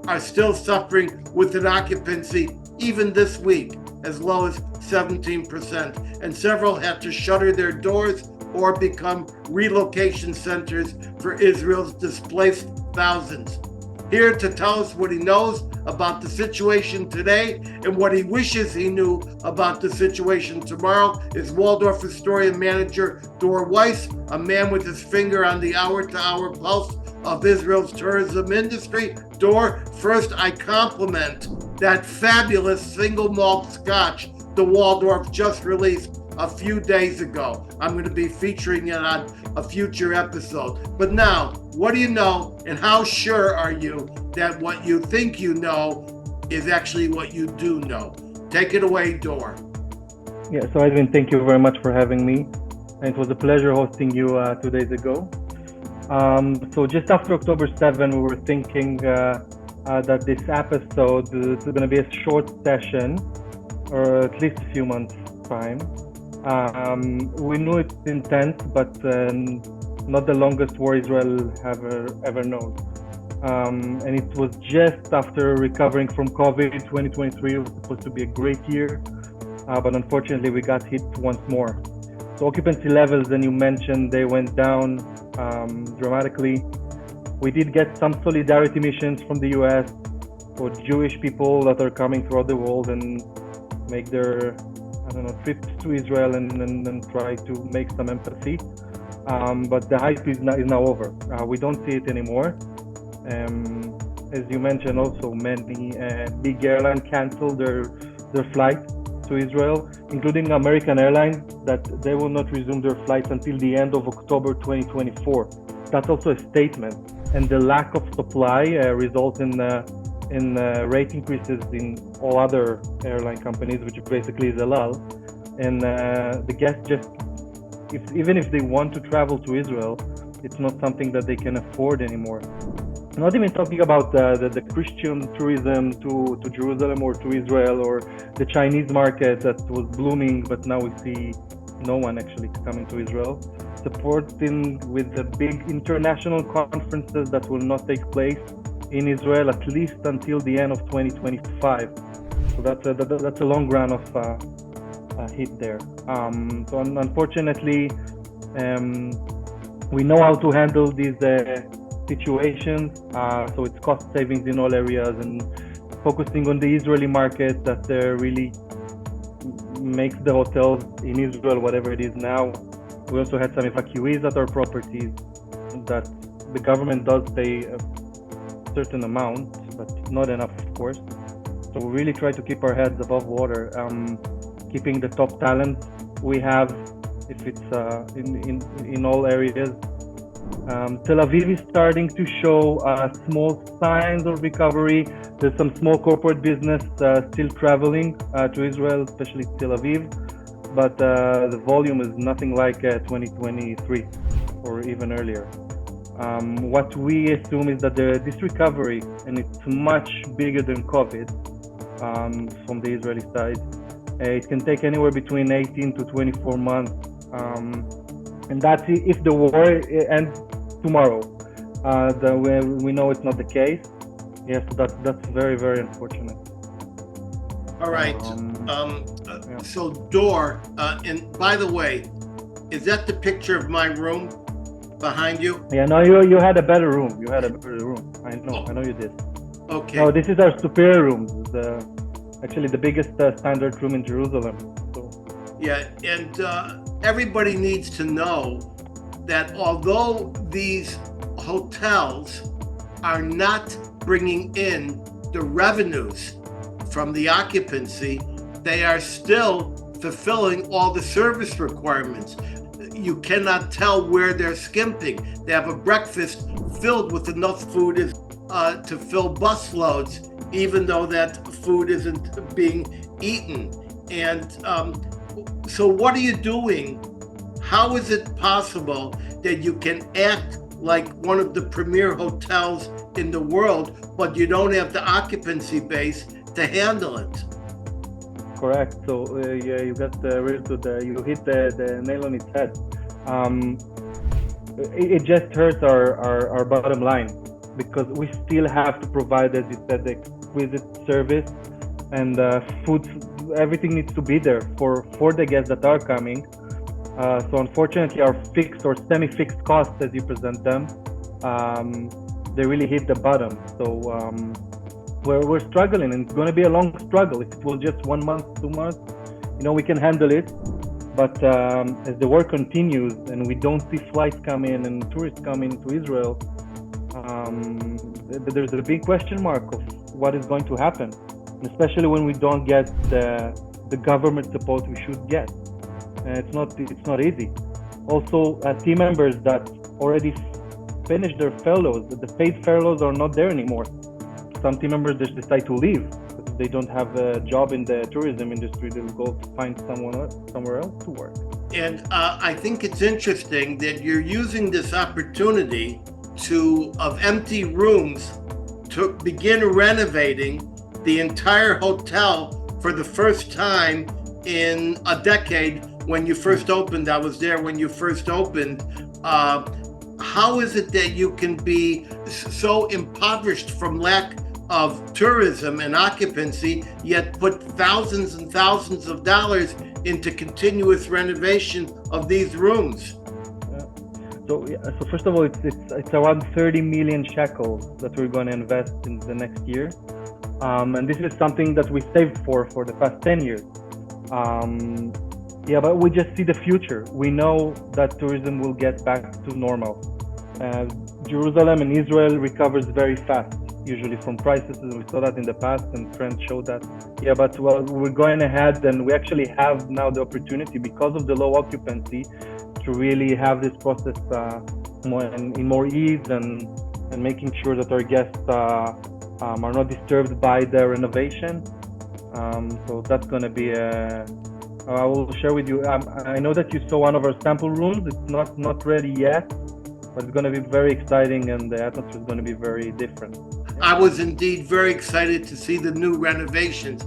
[SPEAKER 1] are still suffering with an occupancy even this week as low as 17%, and several had to shutter their doors or become relocation centers for Israel's displaced thousands. Here to tell us what he knows about the situation today and what he wishes he knew about the situation tomorrow is Waldorf Astoria manager Dor Weiss, a man with his finger on the hour-to-hour pulse of Israel's tourism industry. Dor, first I compliment that fabulous single malt scotch the Waldorf just released a few days ago. I'm going to be featuring it on a future episode. But now, what do you know, and how sure are you that what you think you know is actually what you do know? Take it away, Dor.
[SPEAKER 6] Yeah, so Edwin, thank you very much for having me. And it was a pleasure hosting you 2 days ago. So just after October 7, we were thinking that this episode is going to be a short session, or at least a few months' time. We knew it's intense, but not the longest war Israel ever known. And it was just after recovering from COVID. 2023 was supposed to be a great year, but unfortunately we got hit once more. So occupancy levels, and you mentioned, they went down dramatically. We did get some solidarity missions from the US for Jewish people that are coming throughout the world, and make their, trips to Israel and try to make some empathy. But the hype is now over. We don't see it anymore. As you mentioned, also many big airlines canceled their flight to Israel, including American Airlines, that they will not resume their flights until the end of October 2024. That's also a statement. And the lack of supply results in rate increases in all other airline companies, which basically is a lull. And the guests even if they want to travel to Israel, it's not something that they can afford anymore. Not even talking about the Christian tourism to Jerusalem or to Israel, or the Chinese market that was blooming, but now we see no one actually coming to Israel. Supporting with the big international conferences that will not take place in Israel at least until the end of 2025. So that's a long run of hit there. So unfortunately, we know how to handle these situations. So it's cost savings in all areas and focusing on the Israeli market that really makes the hotels in Israel whatever it is now. We also had some evacuees at our properties that the government does pay a certain amount, but not enough, of course. So we really try to keep our heads above water, keeping the top talent we have, if it's in all areas. Tel Aviv is starting to show small signs of recovery. There's some small corporate business still traveling to Israel, especially Tel Aviv, but the volume is nothing like 2023 or even earlier. What we assume is that this recovery, and it's much bigger than COVID from the Israeli side, it can take anywhere between 18 to 24 months. And that's if the war ends tomorrow. We know it's not the case. Yes, that's very, very unfortunate.
[SPEAKER 1] All right.
[SPEAKER 6] Yeah.
[SPEAKER 1] So Dor, and by the way, is that the picture of my room behind you?
[SPEAKER 6] Yeah, no, you had a better room. You had a better room. I know you did.
[SPEAKER 1] Okay.
[SPEAKER 6] No, this is our superior room. Actually the biggest standard room in Jerusalem. So.
[SPEAKER 1] Yeah, and everybody needs to know that although these hotels are not bringing in the revenues from the occupancy, they are still fulfilling all the service requirements. You cannot tell where they're skimping. They have a breakfast filled with enough food to fill bus loads, even though that food isn't being eaten. And so what are you doing? How is it possible that you can act like one of the premier hotels in the world, but you don't have the occupancy base to handle it?
[SPEAKER 6] Correct. So yeah, you got you hit the nail on its head. It just hurts our bottom line, because we still have to provide, as you said, the exquisite service and food. Everything needs to be there for the guests that are coming. So unfortunately, our fixed or semi-fixed costs, as you present them, they really hit the bottom. So we're struggling, and it's going to be a long struggle. If it was just 1 month, 2 months, we can handle it. But as the war continues and we don't see flights come in and tourists come into Israel, there's a big question mark of what is going to happen, especially when we don't get the government support we should get. It's not easy. Also, team members that already finished their furloughs, the paid furloughs are not there anymore. Some team members just decide to leave because they don't have a job in the tourism industry. They'll go to find somewhere else to work.
[SPEAKER 1] And I think it's interesting that you're using this opportunity of empty rooms to begin renovating the entire hotel for the first time in a decade. When you first opened, I was there when you first opened. How is it that you can be so impoverished from lack of tourism and occupancy, yet put thousands and thousands of dollars into continuous renovation of these rooms?
[SPEAKER 6] So first of all, it's around 30 million shekels that we're going to invest in the next year. And this is something that we saved for the past 10 years. Yeah, but we just see the future. We know that tourism will get back to normal. Jerusalem and Israel recovers very fast, usually from crises. We saw that in the past, and trends show that. Yeah, but we're going ahead, and we actually have now the opportunity, because of the low occupancy, to really have this process in more ease and making sure that our guests are not disturbed by the renovation. So that's going to be I will share with you. I know that you saw one of our sample rooms. It's not ready yet, but it's going to be very exciting, and the atmosphere is going to be very different.
[SPEAKER 1] I was indeed very excited to see the new renovations.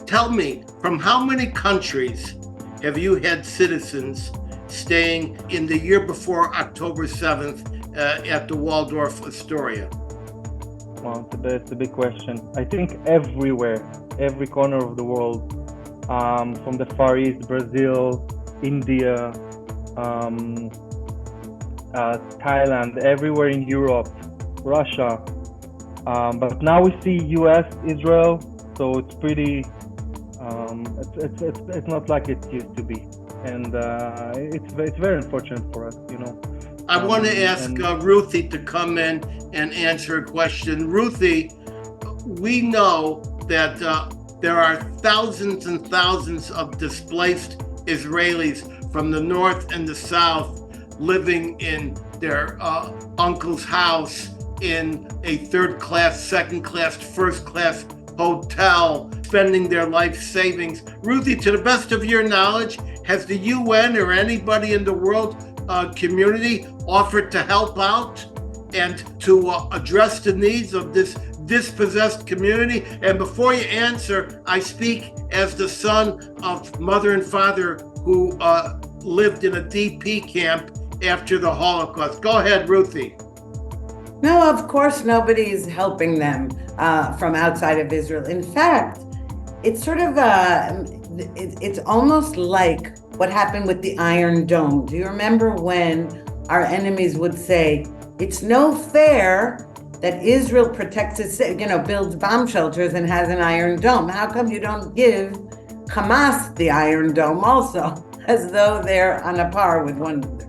[SPEAKER 1] Tell me, from how many countries have you had citizens staying in the year before October 7th at the Waldorf Astoria?
[SPEAKER 6] Well, it's a big question. I think everywhere, every corner of the world, from the Far East, Brazil, India, Thailand, everywhere in Europe, Russia. But now we see US, Israel, so it's pretty, it's not like it used to be. And it's very unfortunate for us, you know.
[SPEAKER 1] I want to ask Ruthie to come in and answer a question. Ruthie, we know that there are thousands and thousands of displaced Israelis from the north and the south living in their uncle's house in a third-class, second-class, first-class hotel, spending their life savings. Ruthie, to the best of your knowledge, has the UN or anybody in the world community offered to help out and to address the needs of this dispossessed community? And before you answer, I speak as the son of mother and father who lived in a DP camp after the Holocaust. Go ahead, Ruthie.
[SPEAKER 5] No, of course nobody's helping them from outside of Israel. In fact, it's sort of it's almost like what happened with the Iron Dome. Do you remember when our enemies would say, it's no fair that Israel protects its, builds bomb shelters and has an Iron Dome? How come you don't give Hamas the Iron Dome also, as though they're on a par with one another?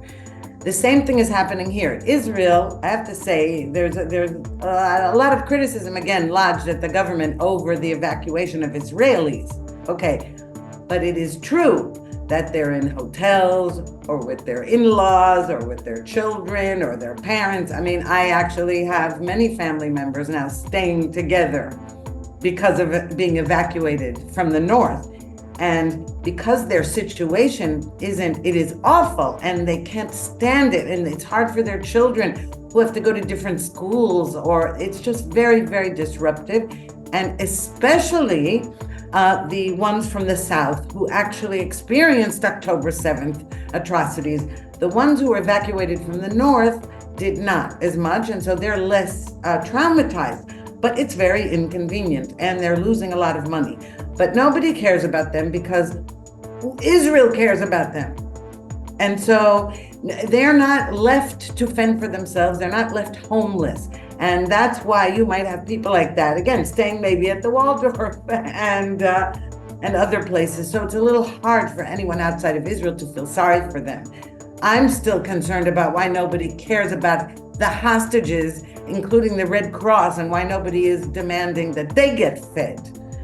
[SPEAKER 5] The same thing is happening here. Israel, I have to say, there's a lot of criticism, again, lodged at the government over the evacuation of Israelis. Okay, but it is true that they're in hotels or with their in-laws or with their children or their parents. I mean, I actually have many family members now staying together because of being evacuated from the north. And because their situation it is awful and they can't stand it, and it's hard for their children who have to go to different schools, or it's just very, very disruptive. And especially the ones from the South who actually experienced October 7th atrocities. The ones who were evacuated from the North did not as much, and so they're less traumatized. But it's very inconvenient, and they're losing a lot of money. But nobody cares about them because Israel cares about them. And so they're not left to fend for themselves. They're not left homeless. And that's why you might have people like that, again, staying maybe at the Waldorf and other places. So it's a little hard for anyone outside of Israel to feel sorry for them. I'm still concerned about why nobody cares about the hostages, including the Red Cross, and why nobody is demanding that they get fed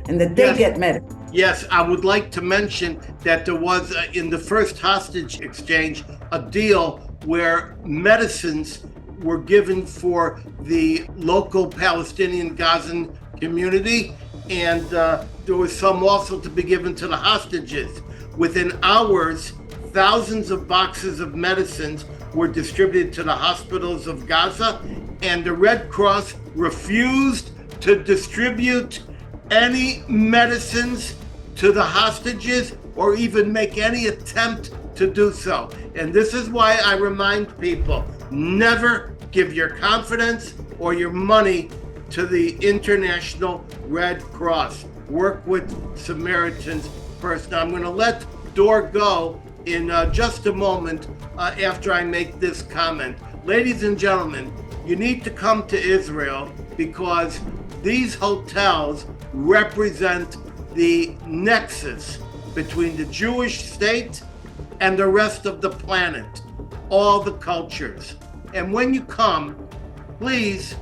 [SPEAKER 5] and that they get medical.
[SPEAKER 1] Yes, I would like to mention that there was, in the first hostage exchange, a deal where medicines were given for the local Palestinian Gazan community, and there was some also to be given to the hostages. Within hours, thousands of boxes of medicines were distributed to the hospitals of Gaza, and the Red Cross refused to distribute any medicines to the hostages or even make any attempt to do so. And this is why I remind people, never give your confidence or your money to the International Red Cross. Work with Samaritans first. Now I'm going to let Dor go in just a moment after I make this comment. Ladies and gentlemen, you need to come to Israel because these hotels represent the nexus between the Jewish state and the rest of the planet, all the cultures. And when you come, please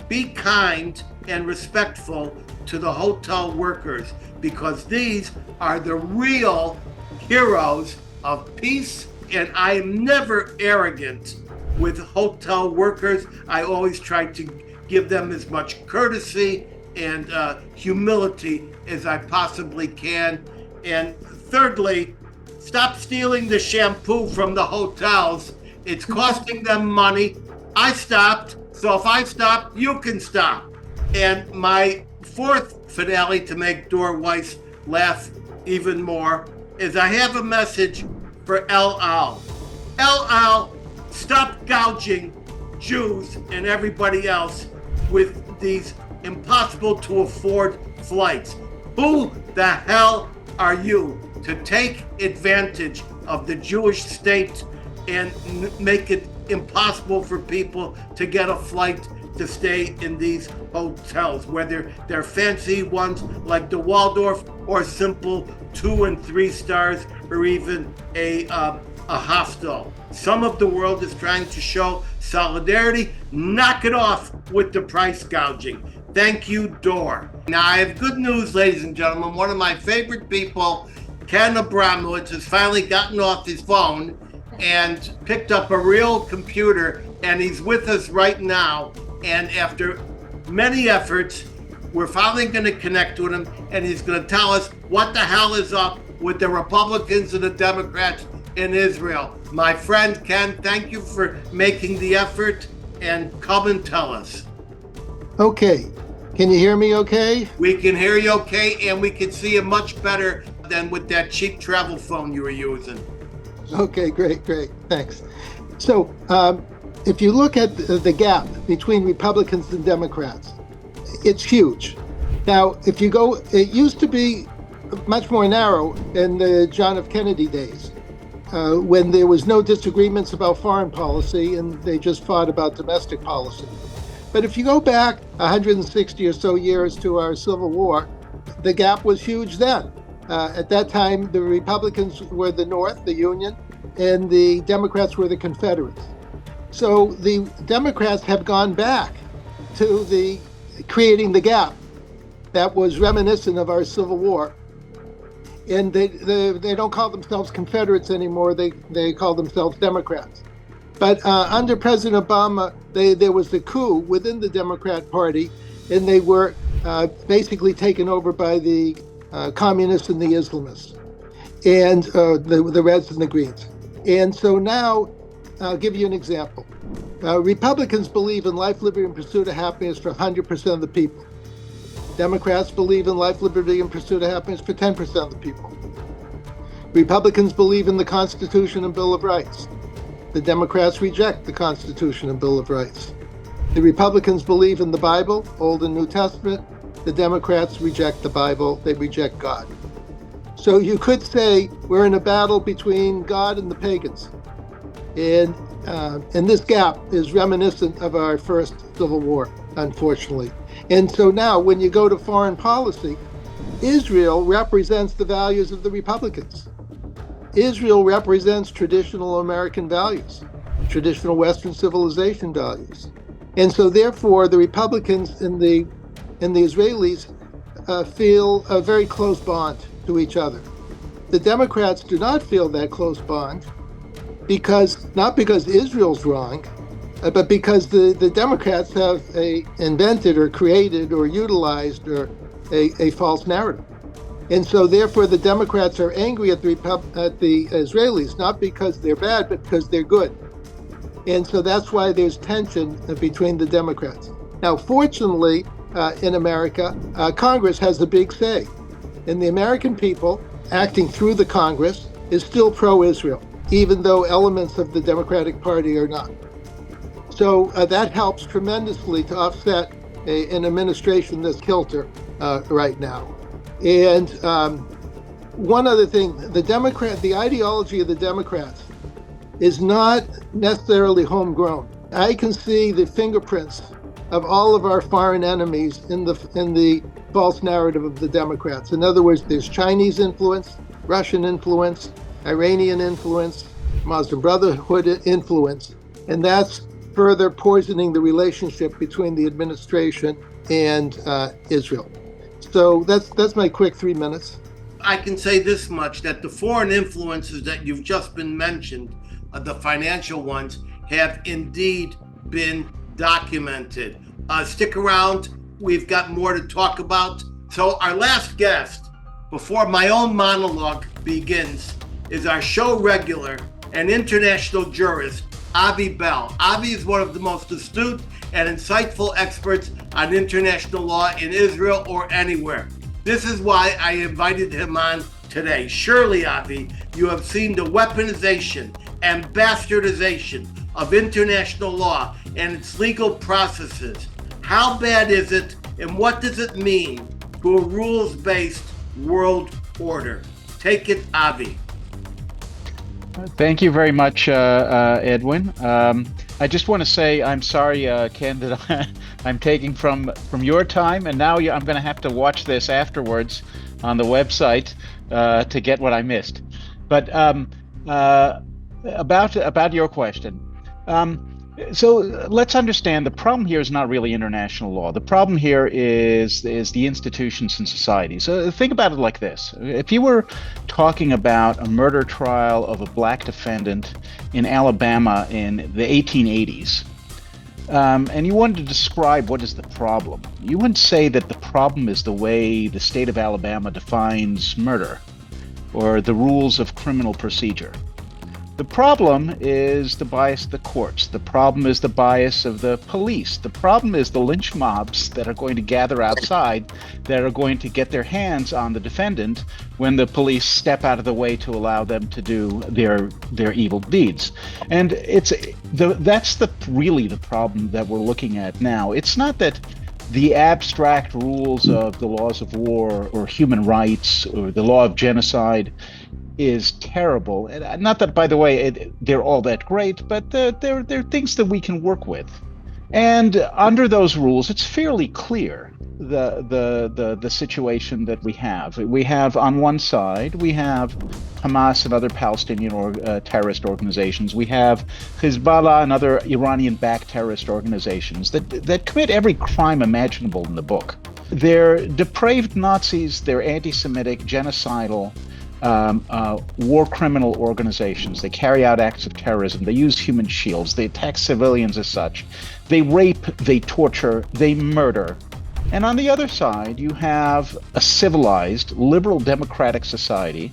[SPEAKER 1] be kind and respectful to the hotel workers, because these are the real heroes of peace. And I am never arrogant with hotel workers. I always try to give them as much courtesy and humility as I possibly can. And thirdly, stop stealing the shampoo from the hotels. It's costing them money. I stopped, so if I stop, you can stop. And my fourth finale, to make Dor Weiss laugh even more, is I have a message for El Al. El Al, stop gouging Jews and everybody else with these impossible to afford flights. Who the hell are you to take advantage of the Jewish state and make it impossible for people to get a flight to stay in these hotels, whether they're fancy ones like the Waldorf or simple 2 and 3 stars, or even a hostel? Some of the world is trying to show solidarity. Knock it off with the price gouging. Thank you, Dor. Now, I have good news, ladies and gentlemen. One of my favorite people, Ken Abramowitz, has finally gotten off his phone and picked up a real computer, and he's with us right now. And after many efforts, we're finally going to connect with him, and he's going to tell us what the hell is up with the Republicans and the Democrats in Israel. My friend Ken, thank you for making the effort, and come and tell us.
[SPEAKER 7] Okay. Can you hear me okay?
[SPEAKER 1] We can hear you okay, and we can see you much better than with that cheap travel phone you were using.
[SPEAKER 7] Okay, great. Thanks. So, if you look at the gap between Republicans and Democrats, it's huge. Now, if you go, it used to be much more narrow in the John F. Kennedy days, when there was no disagreements about foreign policy and they just fought about domestic policy. But if you go back 160 or so years to our Civil War, the gap was huge then. At that time, the Republicans were the North, the Union, and the Democrats were the Confederates. So the Democrats have gone back to the creating the gap that was reminiscent of our Civil War. And they don't call themselves Confederates anymore, they call themselves Democrats. But under President Obama, there was a coup within the Democrat Party, and they were basically taken over by the communists and the Islamists, and the Reds and the Greens. And so now, I'll give you an example. Republicans believe in life, liberty, and pursuit of happiness for 100% of the people. Democrats believe in life, liberty, and pursuit of happiness for 10% of the people. Republicans believe in the Constitution and Bill of Rights. The Democrats reject the Constitution and Bill of Rights. The Republicans believe in the Bible, Old and New Testament. The Democrats reject the Bible, they reject God. So you could say we're in a battle between God and the pagans. And this gap is reminiscent of our first Civil War, unfortunately. And so now when you go to foreign policy, Israel represents the values of the Republicans. Israel represents traditional American values, traditional Western civilization values. And so therefore the Republicans and the Israelis feel a very close bond to each other. The Democrats do not feel that close bond not because Israel's wrong, but because the Democrats have invented or created or utilized a false narrative. And so therefore the Democrats are angry at the Israelis, not because they're bad, but because they're good. And so that's why there's tension between the Democrats. Now, fortunately, in America, Congress has a big say. And the American people, acting through the Congress, is still pro-Israel, even though elements of the Democratic Party are not. So that helps tremendously to offset an administration that's kilter right now. And one other thing, the ideology of the Democrats is not necessarily homegrown. I can see the fingerprints of all of our foreign enemies in the false narrative of the Democrats. In other words, there's Chinese influence, Russian influence, Iranian influence, Muslim Brotherhood influence, and that's further poisoning the relationship between the administration and Israel. So that's my quick 3 minutes.
[SPEAKER 1] I can say this much, that the foreign influences that you've just been mentioned, the financial ones, have indeed been documented. Stick around, we've got more to talk about. So our last guest, before my own monologue begins, is our show regular and international jurist, Avi Bell. Avi is one of the most astute and insightful experts on international law in Israel or anywhere. This is why I invited him on today. Surely, Avi, you have seen the weaponization and bastardization of international law and its legal processes. How bad is it, and what does it mean to a rules-based world order? Take it, Avi.
[SPEAKER 8] Thank you very much, Edwin. I just want to say I'm sorry, Ken, that I'm taking from your time, and now I'm going to have to watch this afterwards on the website to get what I missed. But about your question. So let's understand the problem here is not really international law. The problem here is the institutions in society. So think about it like this. If you were talking about a murder trial of a black defendant in Alabama in the 1880s, and you wanted to describe what is the problem, you wouldn't say that the problem is the way the state of Alabama defines murder or the rules of criminal procedure. The problem is the bias of the courts. The problem is the bias of the police. The problem is the lynch mobs that are going to gather outside that are going to get their hands on the defendant when the police step out of the way to allow them to do their evil deeds. And that's really the problem that we're looking at now. It's not that the abstract rules of the laws of war or human rights or the law of genocide is terrible. And not that, by the way, they're all that great, but they're things that we can work with. And under those rules, it's fairly clear the situation that we have. We have on one side, we have Hamas and other Palestinian terrorist organizations. We have Hezbollah and other Iranian-backed terrorist organizations that commit every crime imaginable in the book. They're depraved Nazis, they're anti-Semitic, genocidal, war criminal organizations. They carry out acts of terrorism. They use human shields. They attack civilians as such. They rape, they torture, they murder. And on the other side, you have a civilized, liberal, democratic society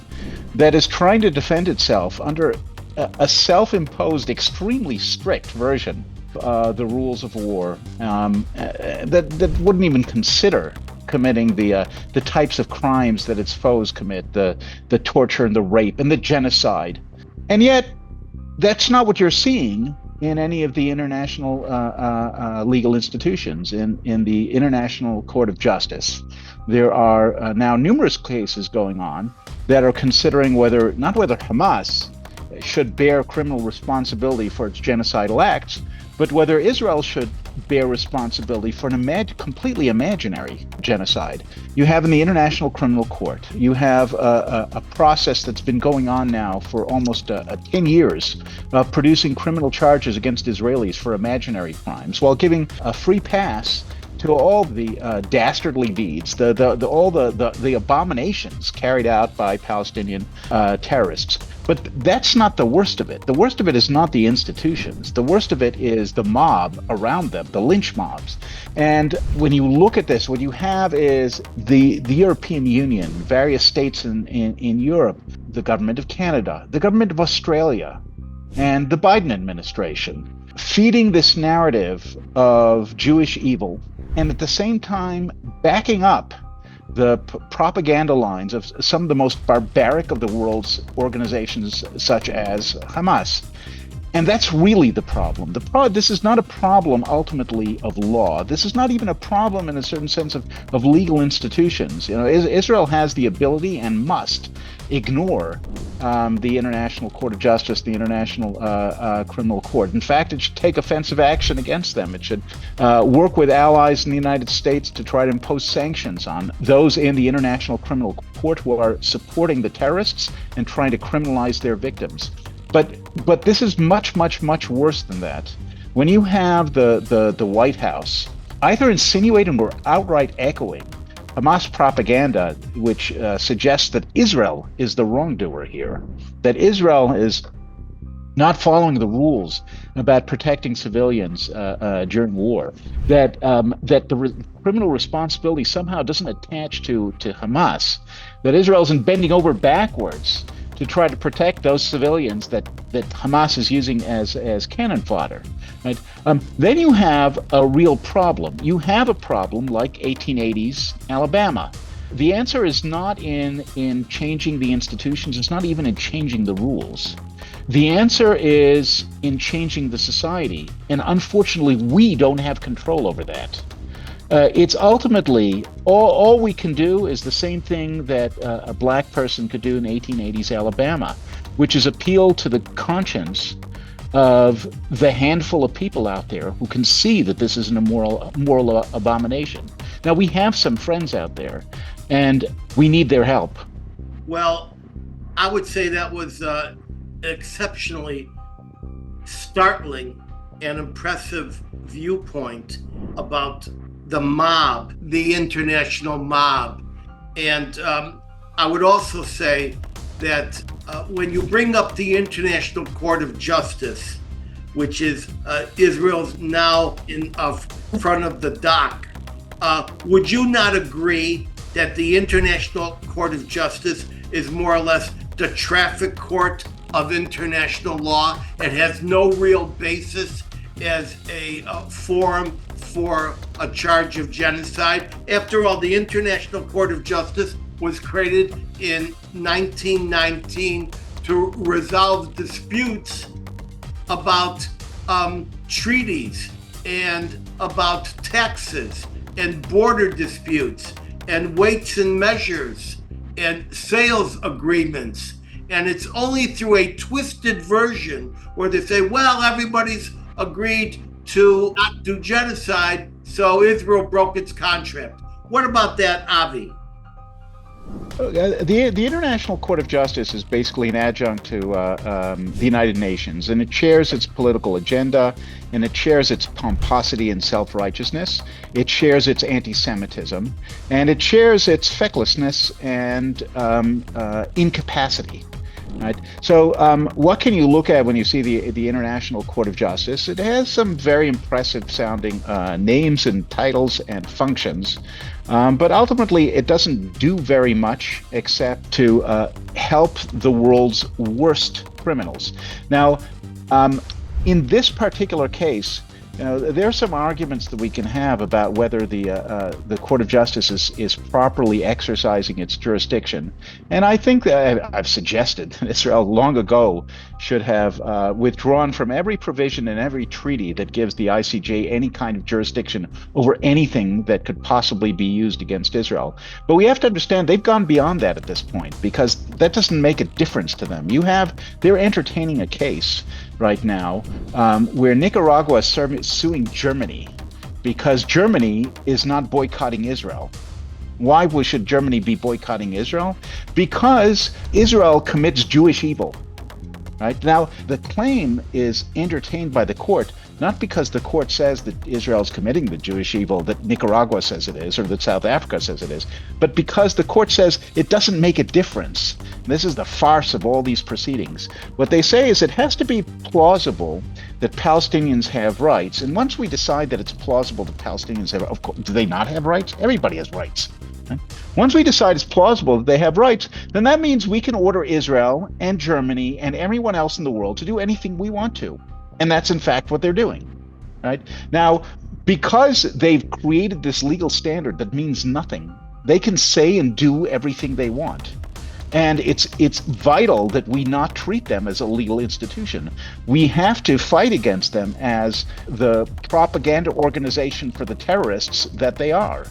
[SPEAKER 8] that is trying to defend itself under a self-imposed, extremely strict version of the rules of war that wouldn't even consider committing the types of crimes that its foes commit, the torture and the rape and the genocide. And yet, that's not what you're seeing in any of the international legal institutions, in the International Court of Justice. There are now numerous cases going on that are considering whether Hamas should bear criminal responsibility for its genocidal acts, but whether Israel should bear responsibility for an completely imaginary genocide. You have in the International Criminal Court, you have a process that's been going on now for almost 10 years of producing criminal charges against Israelis for imaginary crimes, while giving a free pass to all the dastardly deeds, all the abominations carried out by Palestinian terrorists. But that's not the worst of it. The worst of it is not the institutions. The worst of it is the mob around them, the lynch mobs. And when you look at this, what you have is the European Union, various states in Europe, the government of Canada, the government of Australia, and the Biden administration feeding this narrative of Jewish evil, and at the same time backing up the propaganda lines of some of the most barbaric of the world's organizations, such as Hamas. And that's really the problem. This is not a problem ultimately of law. This is not even a problem in a certain sense of legal institutions. Israel has the ability and must ignore the International Court of Justice, the International Criminal Court. In fact, it should take offensive action against them. It should work with allies in the United States to try to impose sanctions on those in the International Criminal Court who are supporting the terrorists and trying to criminalize their victims. But this is much, much, much worse than that. When you have the White House either insinuating or outright echoing Hamas propaganda, which suggests that Israel is the wrongdoer here, that Israel is not following the rules about protecting civilians during war, that the criminal responsibility somehow doesn't attach to Hamas, that Israel isn't bending over backwards to try to protect those civilians that Hamas is using as cannon fodder, right? Then you have a real problem. You have a problem like 1880s Alabama. The answer is not in changing the institutions. It's not even in changing the rules. The answer is in changing the society. And unfortunately, we don't have control over that. It's ultimately, all we can do is the same thing that a black person could do in 1880s Alabama, which is appeal to the conscience of the handful of people out there who can see that this is an moral abomination. Now, we have some friends out there, and we need their help.
[SPEAKER 1] Well, I would say that was exceptionally startling and impressive viewpoint about the mob, the international mob. And I would also say that when you bring up the International Court of Justice, which is Israel's now in front of the dock, would you not agree that the International Court of Justice is more or less the traffic court of international law? It has no real basis as a forum for a charge of genocide. After all, the International Court of Justice was created in 1919 to resolve disputes about treaties and about taxes and border disputes and weights and measures and sales agreements. And it's only through a twisted version where they say, well, everybody's agreed to not do genocide, so Israel broke its contract. What about that, Avi?
[SPEAKER 8] The International Court of Justice is basically an adjunct to the United Nations, and it shares its political agenda, and it shares its pomposity and self-righteousness. It shares its anti-Semitism, and it shares its fecklessness and incapacity. Right. So what can you look at when you see the International Court of Justice? It has some very impressive sounding names and titles and functions, but ultimately it doesn't do very much except to help the world's worst criminals. Now, in this particular case, there are some arguments that we can have about whether the Court of Justice is properly exercising its jurisdiction. And I think that I've suggested that Israel long ago should have withdrawn from every provision in every treaty that gives the ICJ any kind of jurisdiction over anything that could possibly be used against Israel. But we have to understand they've gone beyond that at this point, because that doesn't make a difference to them. They're entertaining a case right now where Nicaragua is suing Germany because Germany is not boycotting Israel. Why should Germany be boycotting Israel? Because Israel commits Jewish evil. Right? Now, the claim is entertained by the court, not because the court says that Israel is committing the Jewish evil that Nicaragua says it is, or that South Africa says it is, but because the court says it doesn't make a difference. This is the farce of all these proceedings. What they say is it has to be plausible that Palestinians have rights, and once we decide that it's plausible that Palestinians have, of course, do they not have rights? Everybody has rights. Once we decide it's plausible that they have rights, then that means we can order Israel and Germany and everyone else in the world to do anything we want to. And that's in fact what they're doing. Right? Now, because they've created this legal standard that means nothing, they can say and do everything they want. And it's vital that we not treat them as a legal institution. We have to fight against them as the propaganda organization for the terrorists that they are.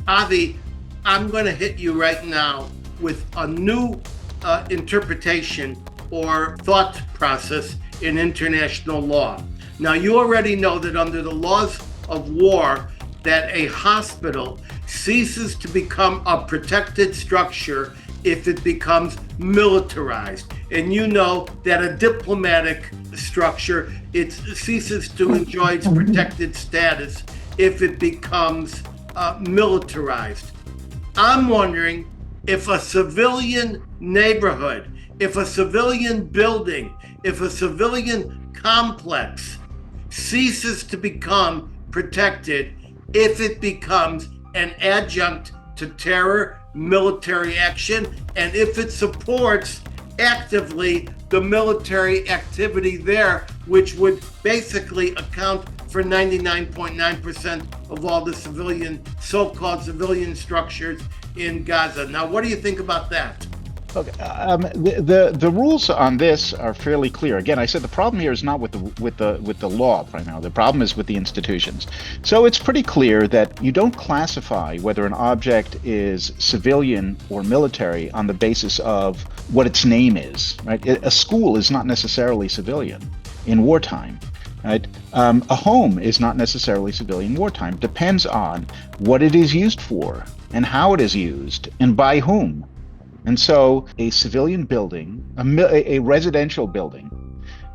[SPEAKER 1] Avi, I'm going to hit you right now with a new interpretation or thought process in international law. Now, you already know that under the laws of war, that a hospital ceases to become a protected structure if it becomes militarized. And you know that a diplomatic structure, it ceases to enjoy its protected status if it becomes militarized. I'm wondering if a civilian neighborhood, if a civilian building, if a civilian complex ceases to become protected if it becomes an adjunct to terror, military action, and if it supports actively the military activity there, which would basically account for 99.9% of all the so-called civilian structures in Gaza. Now, what do you think about that?
[SPEAKER 8] Okay, the rules on this are fairly clear. Again, I said the problem here is not with the law primarily. The problem is with the institutions. So it's pretty clear that you don't classify whether an object is civilian or military on the basis of what its name is. Right? A school is not necessarily civilian in wartime. Right? A home is not necessarily civilian wartime. Depends on what it is used for and how it is used and by whom. And so a civilian building, a residential building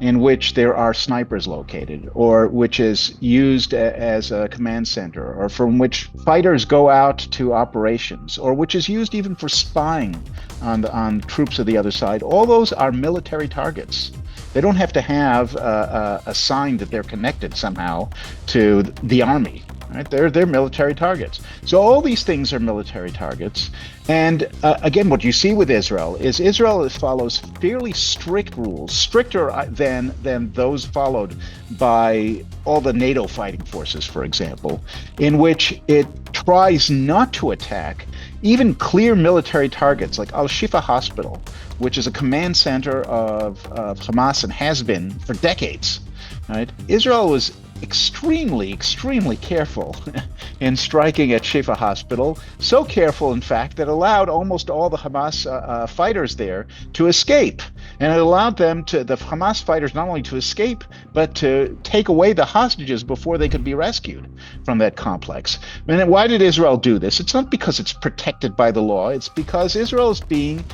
[SPEAKER 8] in which there are snipers located, or which is used as a command center, or from which fighters go out to operations, or which is used even for spying on troops of the other side, all those are military targets. They don't have to have a sign that they're connected somehow to the army. Right? They're military targets. So all these things are military targets. And again, what you see with Israel follows fairly strict rules, stricter than those followed by all the NATO fighting forces, for example, in which it tries not to attack even clear military targets like Al-Shifa Hospital, which is a command center of Hamas and has been for decades. Right? Israel was extremely careful in striking at Shifa Hospital. So careful, in fact, that allowed almost all the Hamas fighters there to escape. And it allowed the Hamas fighters not only to escape, but to take away the hostages before they could be rescued from that complex. And why did Israel do this? It's not because it's protected by the law. It's because Israel is being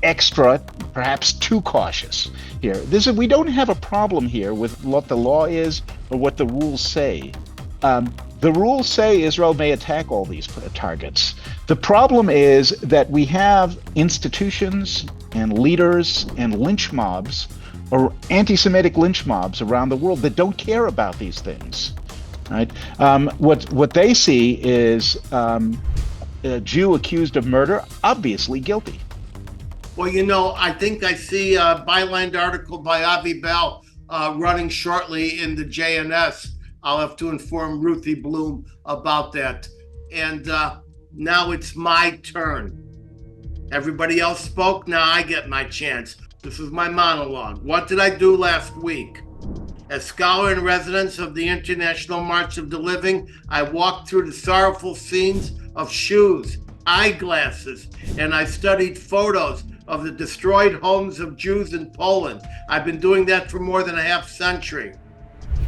[SPEAKER 8] extra, perhaps too cautious here. We don't have a problem here with what the law is or what the rules say. The rules say Israel may attack all these targets. The problem is that we have institutions and leaders and lynch mobs or anti-Semitic lynch mobs around the world that don't care about these things. Right? What they see is a Jew accused of murder, obviously guilty.
[SPEAKER 1] Well, you know, I think I see a byline article by Avi Bell running shortly in the JNS. I'll have to inform Ruthie Blum about that. And now it's my turn. Everybody else spoke. Now I get my chance. This is my monologue. What did I do last week? As scholar in residence of the International March of the Living, I walked through the sorrowful scenes of shoes, eyeglasses, and I studied photos of the destroyed homes of Jews in Poland. I've been doing that for more than a half century.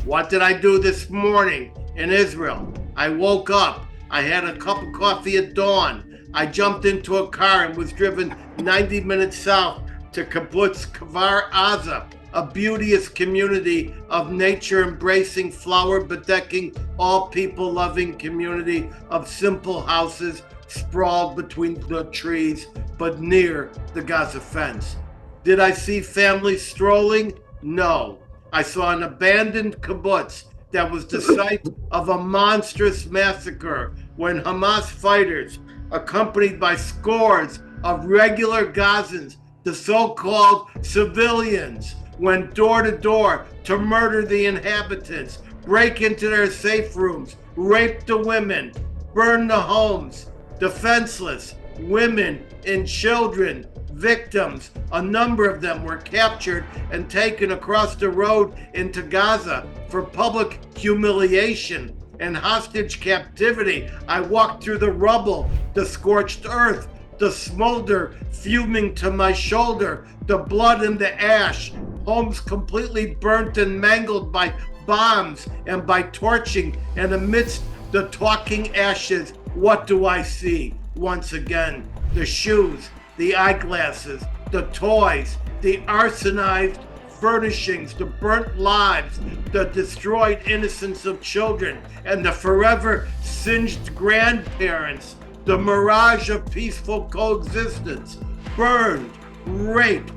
[SPEAKER 1] What did I do this morning in Israel? I woke up. I had a cup of coffee at dawn. I jumped into a car and was driven 90 minutes south to Kibbutz Kfar Aza, a beauteous community of nature-embracing, flower-bedecking, all-people-loving community of simple houses sprawled between the trees, but near the Gaza fence. Did I see families strolling? No. I saw an abandoned kibbutz that was the site of a monstrous massacre when Hamas fighters, accompanied by scores of regular Gazans, the so-called civilians, went door to door to murder the inhabitants, break into their safe rooms, rape the women, burn the homes, defenseless, women, and children. Victims, a number of them were captured and taken across the road into Gaza for public humiliation and hostage captivity. I walked through the rubble, the scorched earth, the smolder fuming to my shoulder, the blood and the ash, homes completely burnt and mangled by bombs and by torching, and amidst the talking ashes, what do I see? Once again, the shoes, the eyeglasses, the toys, the arsonized furnishings, the burnt lives, the destroyed innocence of children, and the forever singed grandparents, the mirage of peaceful coexistence, burned, raped,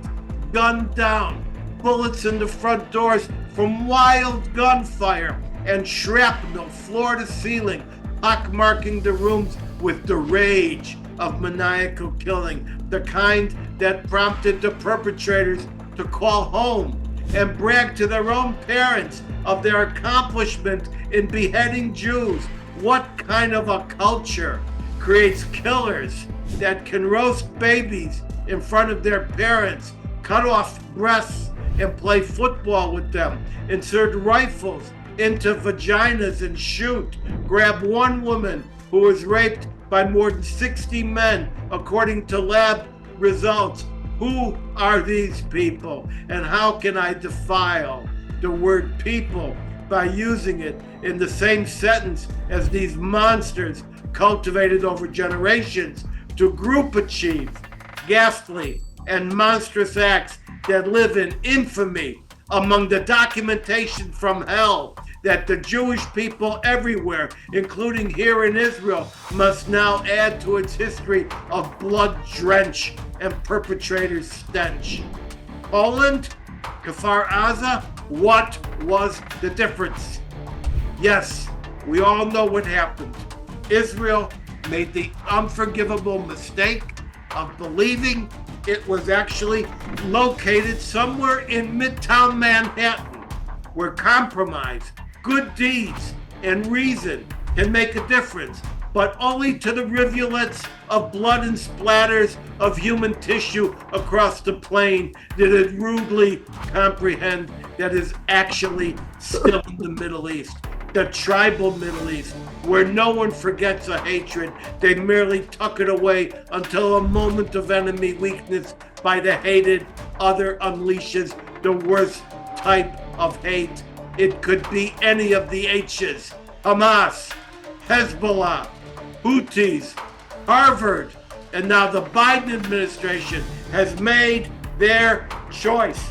[SPEAKER 1] gunned down, bullets in the front doors from wild gunfire, and shrapnel floor to ceiling, pockmarking the rooms with the rage of maniacal killing, the kind that prompted the perpetrators to call home and brag to their own parents of their accomplishment in beheading Jews. What kind of a culture creates killers that can roast babies in front of their parents, cut off breasts and play football with them, insert rifles into vaginas and shoot, grab one woman who was raped by more than 60 men, according to lab results? Who are these people, and how can I defile the word people by using it in the same sentence as these monsters cultivated over generations to group achieve ghastly and monstrous acts that live in infamy among the documentation from hell that the Jewish people everywhere, including here in Israel, must now add to its history of blood drench and perpetrators' stench. Poland, Kfar Aza, what was the difference? Yes, we all know what happened. Israel made the unforgivable mistake of believing it was actually located somewhere in Midtown Manhattan, where compromise, good deeds, and reason can make a difference, but only to the rivulets of blood and splatters of human tissue across the plain did it rudely comprehend that is actually still in the Middle East, the tribal Middle East, where no one forgets a hatred. They merely tuck it away until a moment of enemy weakness by the hated other unleashes the worst type of hate. It could be any of the H's: Hamas, Hezbollah, Houthis, Harvard, and now the Biden administration has made their choice.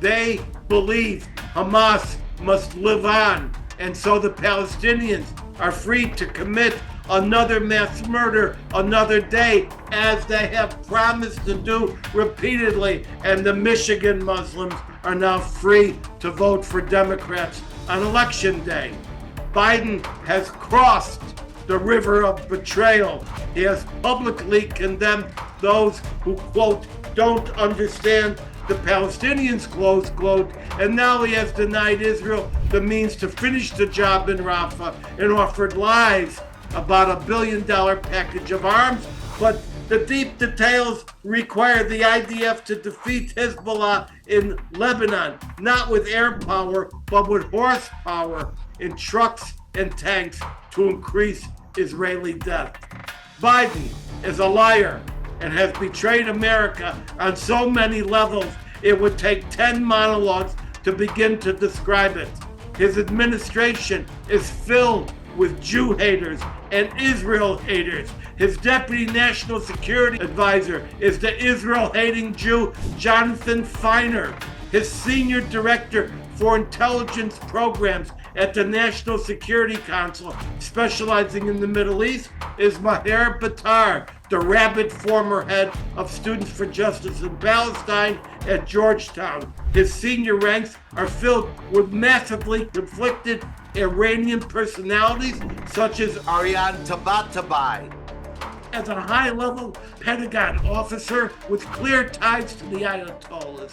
[SPEAKER 1] They believe Hamas must live on, and so the Palestinians are free to commit another mass murder another day, as they have promised to do repeatedly, and the Michigan Muslims are now free to vote for Democrats on election day. Biden has crossed the river of betrayal. He has publicly condemned those who, quote, don't understand the Palestinians, close quote, and now he has denied Israel the means to finish the job in Rafah and offered lies about $1 billion package of arms, but the deep details require the IDF to defeat Hezbollah in Lebanon, not with air power, but with horsepower in trucks and tanks to increase Israeli death. Biden is a liar and has betrayed America on so many levels, it would take 10 monologues to begin to describe it. His administration is filled with Jew haters and Israel haters. His deputy national security advisor is the Israel-hating Jew Jonathan Feiner. His senior director for intelligence programs at the National Security Council, specializing in the Middle East, is Maher Batar, the rabid former head of Students for Justice in Palestine at Georgetown. His senior ranks are filled with massively conflicted Iranian personalities, such as Ariane Tabatabai, as a high-level Pentagon officer with clear ties to the Ayatollahs,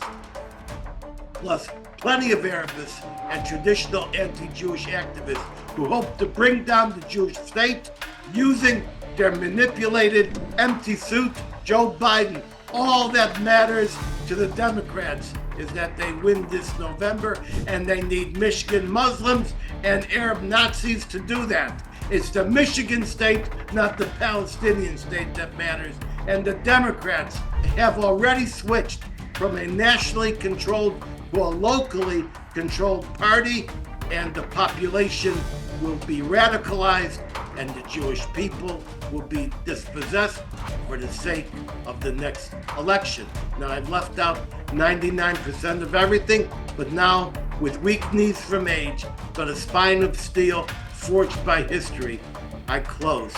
[SPEAKER 1] plus plenty of Arabists and traditional anti-Jewish activists who hope to bring down the Jewish state using their manipulated, empty suit, Joe Biden. All that matters to the Democrats is that they win this November, and they need Michigan Muslims and Arab Nazis to do that. It's the Michigan state, not the Palestinian state, that matters. And the Democrats have already switched from a nationally controlled to a locally controlled party, and the population will be radicalized, and the Jewish people will be dispossessed for the sake of the next election. Now, I've left out 99% of everything, but now, with weak knees from age, but a spine of steel forged by history, I close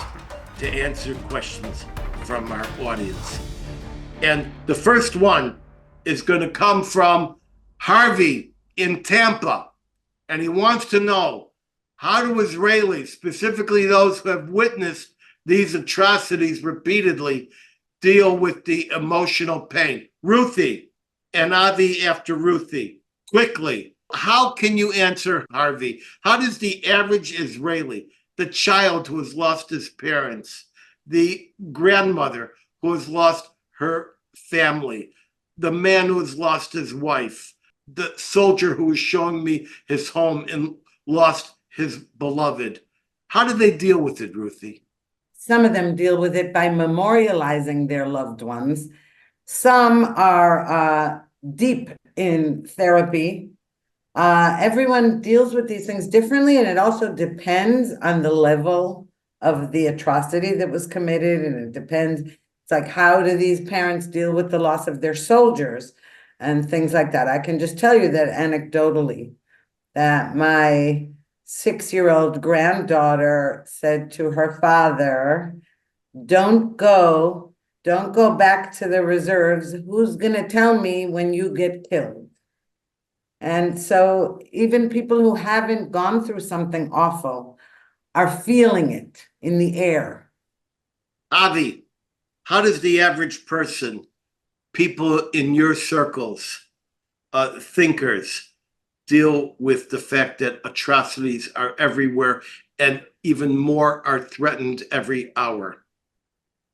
[SPEAKER 1] to answer questions from our audience. And the first one is going to come from Harvey in Tampa. And he wants to know, how do Israelis, specifically those who have witnessed these atrocities repeatedly, deal with the emotional pain? Ruthie and Avi after Ruthie, quickly. How can you answer, Harvey? How does the average Israeli, the child who has lost his parents, the grandmother who has lost her family, the man who has lost his wife, the soldier who was showing me his home and lost his beloved, how do they deal with it, Ruthie?
[SPEAKER 5] Some of them deal with it by memorializing their loved ones. Some are deep in therapy. Everyone deals with these things differently, and it also depends on the level of the atrocity that was committed, and it depends. It's like, how do these parents deal with the loss of their soldiers and things like that? I can just tell you that anecdotally, that my 6-year-old granddaughter said to her father, don't go back to the reserves. Who's going to tell me when you get killed? And so even people who haven't gone through something awful are feeling it in the air.
[SPEAKER 1] Avi, how does the average person, people in your circles, thinkers, deal with the fact that atrocities are everywhere and even more are threatened every hour?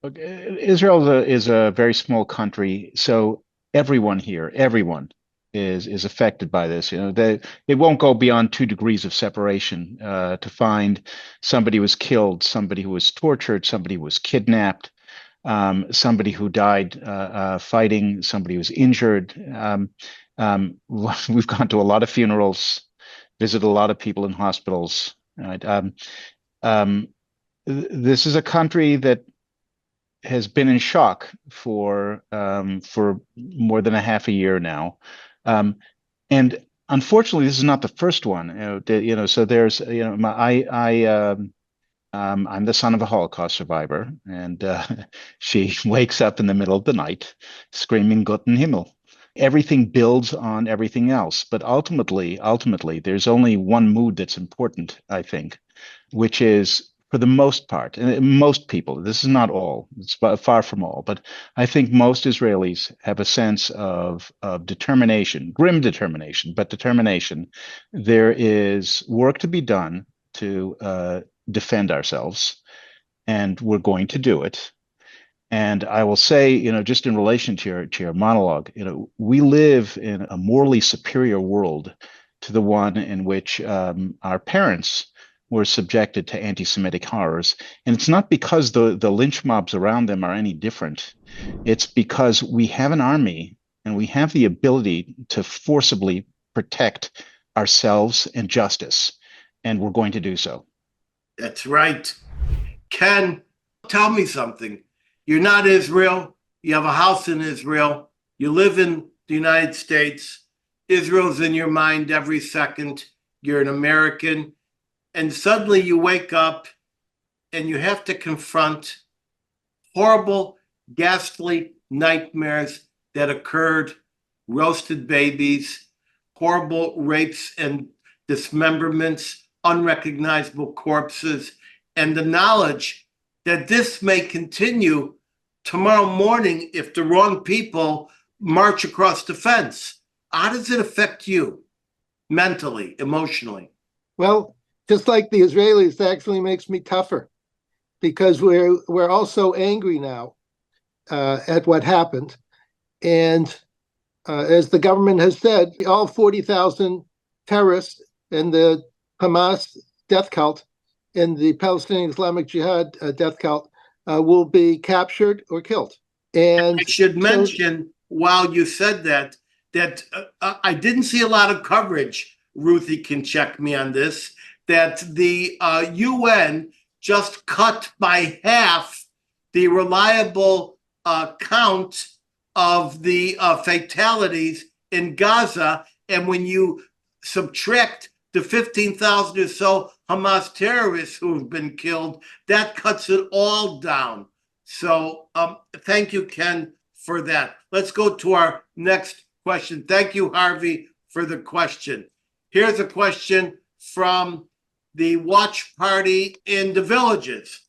[SPEAKER 8] Look, Israel is a very small country, so everyone is affected by this. It won't go beyond 2 degrees of separation to find somebody who was killed, somebody who was tortured, somebody who was kidnapped, somebody who died fighting, somebody who was injured. We've gone to a lot of funerals, visited a lot of people in hospitals. Right? This is a country that has been in shock for more than a half a year now, and unfortunately, this is not the first one. So there's I'm the son of a Holocaust survivor, and she wakes up in the middle of the night screaming Guten Himmel. Everything builds on everything else, but ultimately, there's only one mood that's important, I think, which is, for the most part, and most people, this is not all, it's far from all, but I think most Israelis have a sense of determination, grim determination, but determination. There is work to be done to defend ourselves, and we're going to do it. And I will say, just in relation to your monologue, we live in a morally superior world to the one in which our parents were subjected to anti-Semitic horrors. And it's not because the lynch mobs around them are any different. It's because we have an army and we have the ability to forcibly protect ourselves and justice. And we're going to do so.
[SPEAKER 1] That's right. Ken, tell me something. You're not Israel. You have a house in Israel. You live in the United States. Israel's in your mind every second. You're an American. And suddenly you wake up and you have to confront horrible, ghastly nightmares that occurred, roasted babies, horrible rapes and dismemberments, unrecognizable corpses, and the knowledge that this may continue tomorrow morning if the wrong people march across the fence. How does it affect you mentally, emotionally?
[SPEAKER 7] Well, just like the Israelis, it actually makes me tougher. because we're all so angry now at what happened. And as the government has said, all 40,000 terrorists in the Hamas death cult and the Palestinian Islamic Jihad death cult will be captured or killed. And
[SPEAKER 1] I should mention, while you said that I didn't see a lot of coverage. Ruthie can check me on this, that the UN just cut by half the reliable count of the fatalities in Gaza. And when you subtract the 15,000 or so Hamas terrorists who have been killed, that cuts it all down. So thank you, Ken, for that. Let's go to our next question. Thank you, Harvey, for the question. Here's a question from the Watch Party in the Villages.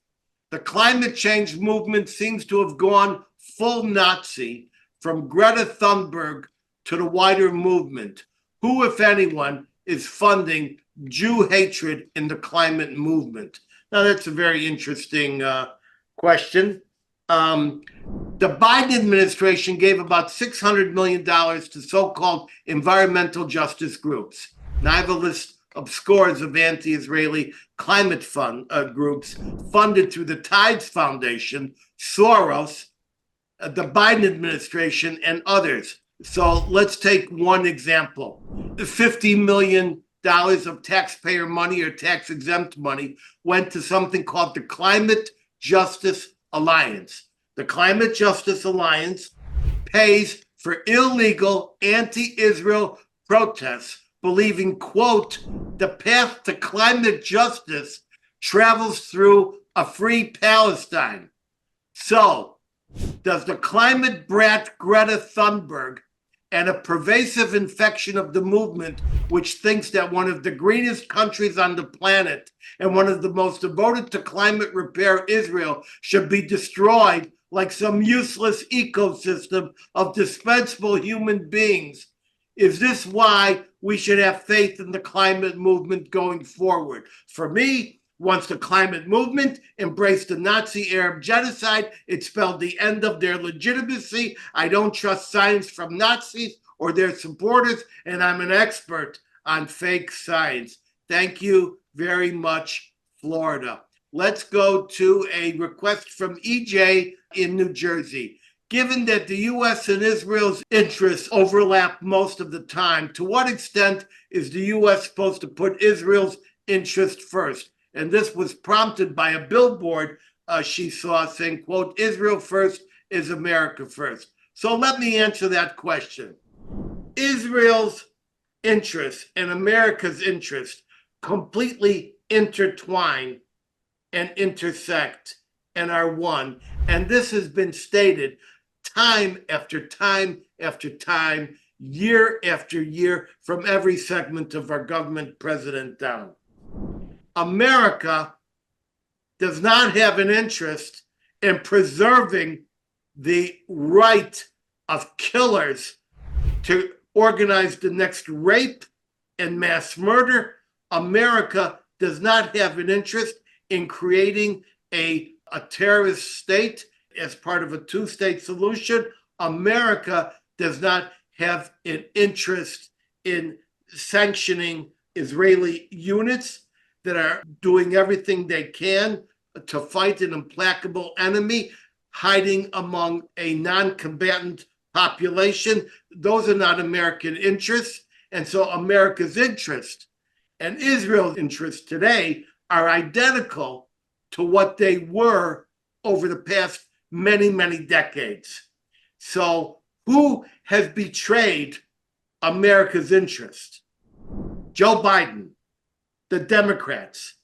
[SPEAKER 1] The climate change movement seems to have gone full Nazi, from Greta Thunberg to the wider movement. Who, if anyone, is funding Jew hatred in the climate movement? Now, that's a very interesting question. The Biden administration gave about $600 million to so-called environmental justice groups. Now, I have a list of scores of anti-Israeli climate fund groups funded through the Tides Foundation, Soros, the Biden administration, and others. So let's take one example. The $50 million of taxpayer money or tax-exempt money went to something called the Climate Justice Alliance. The Climate Justice Alliance pays for illegal anti-Israel protests, believing, quote, the path to climate justice travels through a free Palestine. So, does the climate brat Greta Thunberg and a pervasive infection of the movement, which thinks that one of the greenest countries on the planet and one of the most devoted to climate repair, Israel, should be destroyed like some useless ecosystem of dispensable human beings? Is this why we should have faith in the climate movement going forward? For me, once the climate movement embraced the Nazi Arab genocide, it spelled the end of their legitimacy. I don't trust science from Nazis or their supporters, and I'm an expert on fake science. Thank you very much, Florida. Let's go to a request from EJ in New Jersey. Given that the U.S. and Israel's interests overlap most of the time, to what extent is the U.S. supposed to put Israel's interest first? And this was prompted by a billboard she saw saying, quote, Israel first is America first. So let me answer that question. Israel's interest and America's interest completely intertwine and intersect and are one. And this has been stated time after time after time, year after year, from every segment of our government, president down. America does not have an interest in preserving the right of killers to organize the next rape and mass murder. America does not have an interest in creating a terrorist state as part of a two-state solution. America does not have an interest in sanctioning Israeli units that are doing everything they can to fight an implacable enemy, hiding among a non-combatant population. Those are not American interests. And so America's interest and Israel's interests today are identical to what they were over the past many, many decades. So who has betrayed America's interest? Joe Biden, the Democrats,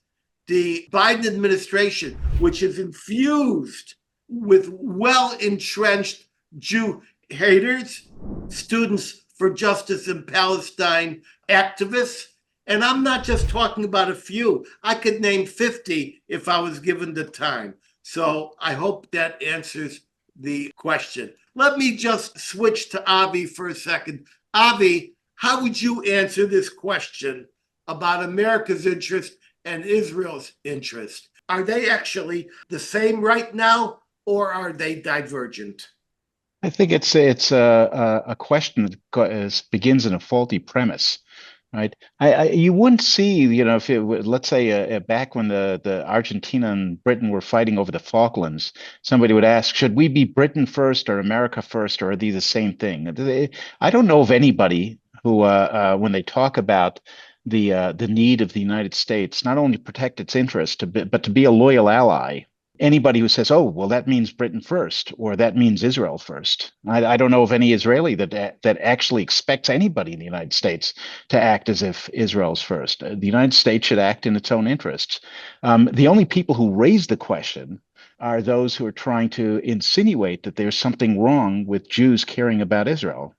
[SPEAKER 1] the Biden administration, which is infused with well-entrenched Jew haters, Students for Justice in Palestine activists. And I'm not just talking about a few. I could name 50 if I was given the time. So I hope that answers the question. Let me just switch to Avi for a second. Avi, how would you answer this question about America's interest and Israel's interest? Are they actually the same right now, or are they divergent?
[SPEAKER 8] I think it's a question that begins in a faulty premise, right? You wouldn't see, if let's say back when the Argentina and Britain were fighting over the Falklands, somebody would ask, should we be Britain first or America first, or are they the same thing? I don't know of anybody who, when they talk about the need of the United States, not only protect its interests, but to be a loyal ally. Anybody who says, "Oh, well, that means Britain first," or "that means Israel first," I don't know of any Israeli that actually expects anybody in the United States to act as if Israel's first. The United States should act in its own interests. The only people who raise the question are those who are trying to insinuate that there's something wrong with Jews caring about Israel,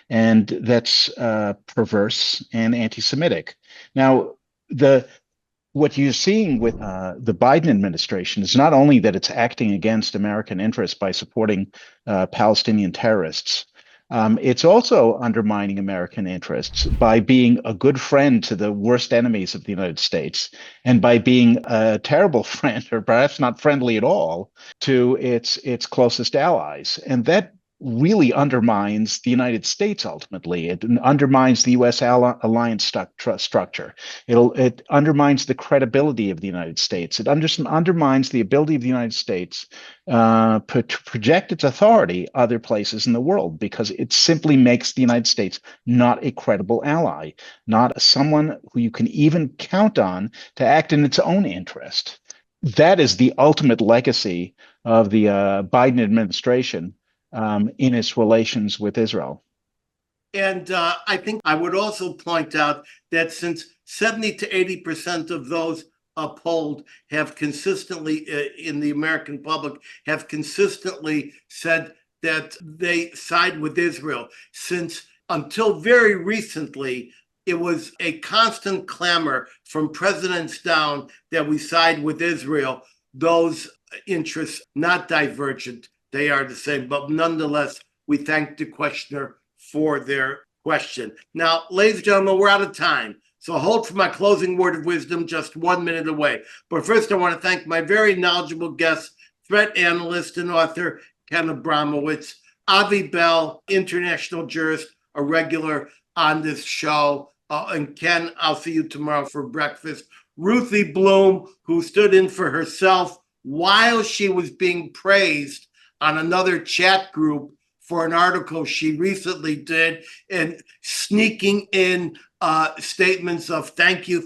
[SPEAKER 8] and that's perverse and anti-Semitic. Now, what you're seeing with the Biden administration is not only that it's acting against American interests by supporting Palestinian terrorists, it's also undermining American interests by being a good friend to the worst enemies of the United States, and by being a terrible friend, or perhaps not friendly at all, to its closest allies. And that really undermines the United States ultimately. It undermines the U.S. alliance structure. It undermines the credibility of the United States. It undermines the ability of the United States to project its authority other places in the world, because it simply makes the United States not a credible ally, not someone who you can even count on to act in its own interest. That is the ultimate legacy of the Biden administration in its relations with Israel.
[SPEAKER 1] And I think I would also point out that since 70 to 80% of those polled have consistently, in the American public, have consistently said that they side with Israel, since until very recently, it was a constant clamor from presidents down that we side with Israel. Those interests not divergent. They are the same, but nonetheless, we thank the questioner for their question. Now, ladies and gentlemen, we're out of time. So hold for my closing word of wisdom, just 1 minute away. But first, I want to thank my very knowledgeable guest, threat analyst and author, Ken Abramowitz, Avi Bell, international jurist, a regular on this show. And Ken, I'll see you tomorrow for breakfast. Ruthie Blum, who stood in for herself while she was being praised on another chat group for an article she recently did, and sneaking in statements of thank you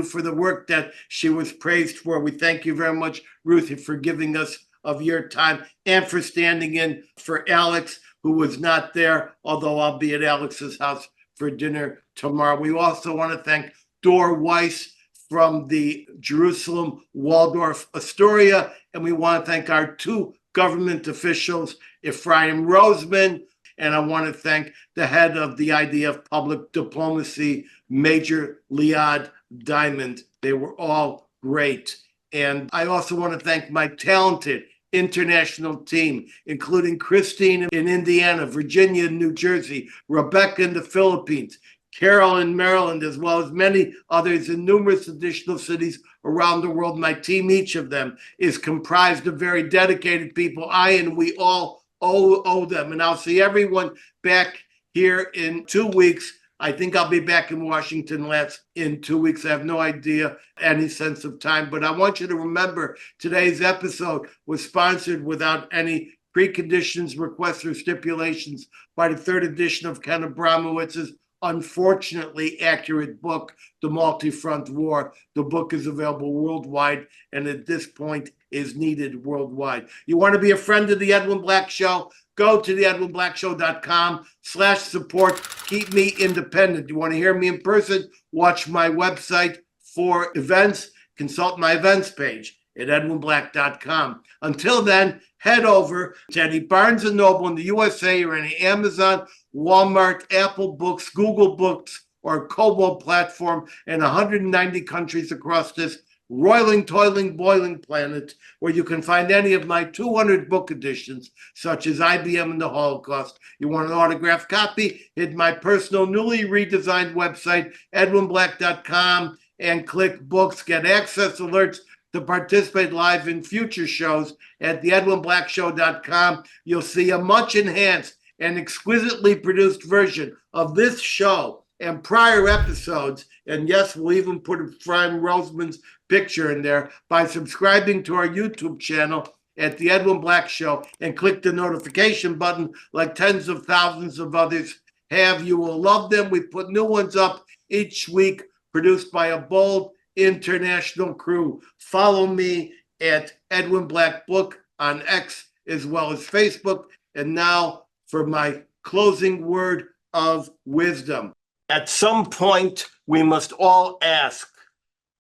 [SPEAKER 1] for the work that she was praised for. We thank you very much, Ruthie, for giving us of your time and for standing in for Alex, who was not there, although I'll be at Alex's house for dinner tomorrow. We also want to thank Dor Weiss from the Jerusalem Waldorf Astoria, and we want to thank our two government officials, Efraim Roseman, and I want to thank the head of the idea of public diplomacy, Major Liad Diamond. They were all great. And I also want to thank my talented international team, including Christine in Indiana, Virginia, and New Jersey, Rebecca in the Philippines, Carol in Maryland, as well as many others in numerous additional cities around the world. My team, each of them, is comprised of very dedicated people. I and we all owe them. And I'll see everyone back here in 2 weeks. I think I'll be back in Washington in 2 weeks. I have no idea any sense of time, but I want you to remember today's episode was sponsored without any preconditions, requests, or stipulations by the third edition of Ken Abramowitz's unfortunately accurate book, The Multi-Front War. The book is available worldwide, and at this point is needed worldwide. You want to be a friend of the Edwin Black Show? Go to theedwinblackshow.com/support. Keep me independent. You want to hear me in person? Watch my website for events. Consult my events page at edwinblack.com. Until then, head over to any Barnes & Noble in the USA or any Amazon, Walmart, Apple Books, Google Books, or Kobo platform in 190 countries across this roiling, toiling, boiling planet, where you can find any of my 200 book editions, such as IBM and the Holocaust. You want an autographed copy? Hit my personal, newly redesigned website, edwinblack.com, and click books. Get access alerts to participate live in future shows at theedwinblackshow.com. You'll see a much enhanced and exquisitely produced version of this show and prior episodes. And yes, we'll even put Efraim Roseman's picture in there by subscribing to our YouTube channel at The Edwin Black Show and click the notification button like tens of thousands of others have. You will love them. We put new ones up each week, produced by a bold international crew. Follow me at Edwin Black Book on X as well as Facebook. And now for my closing word of wisdom. At some point, we must all ask,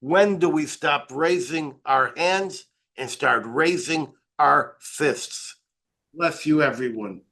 [SPEAKER 1] when do we stop raising our hands and start raising our fists? Bless you, everyone.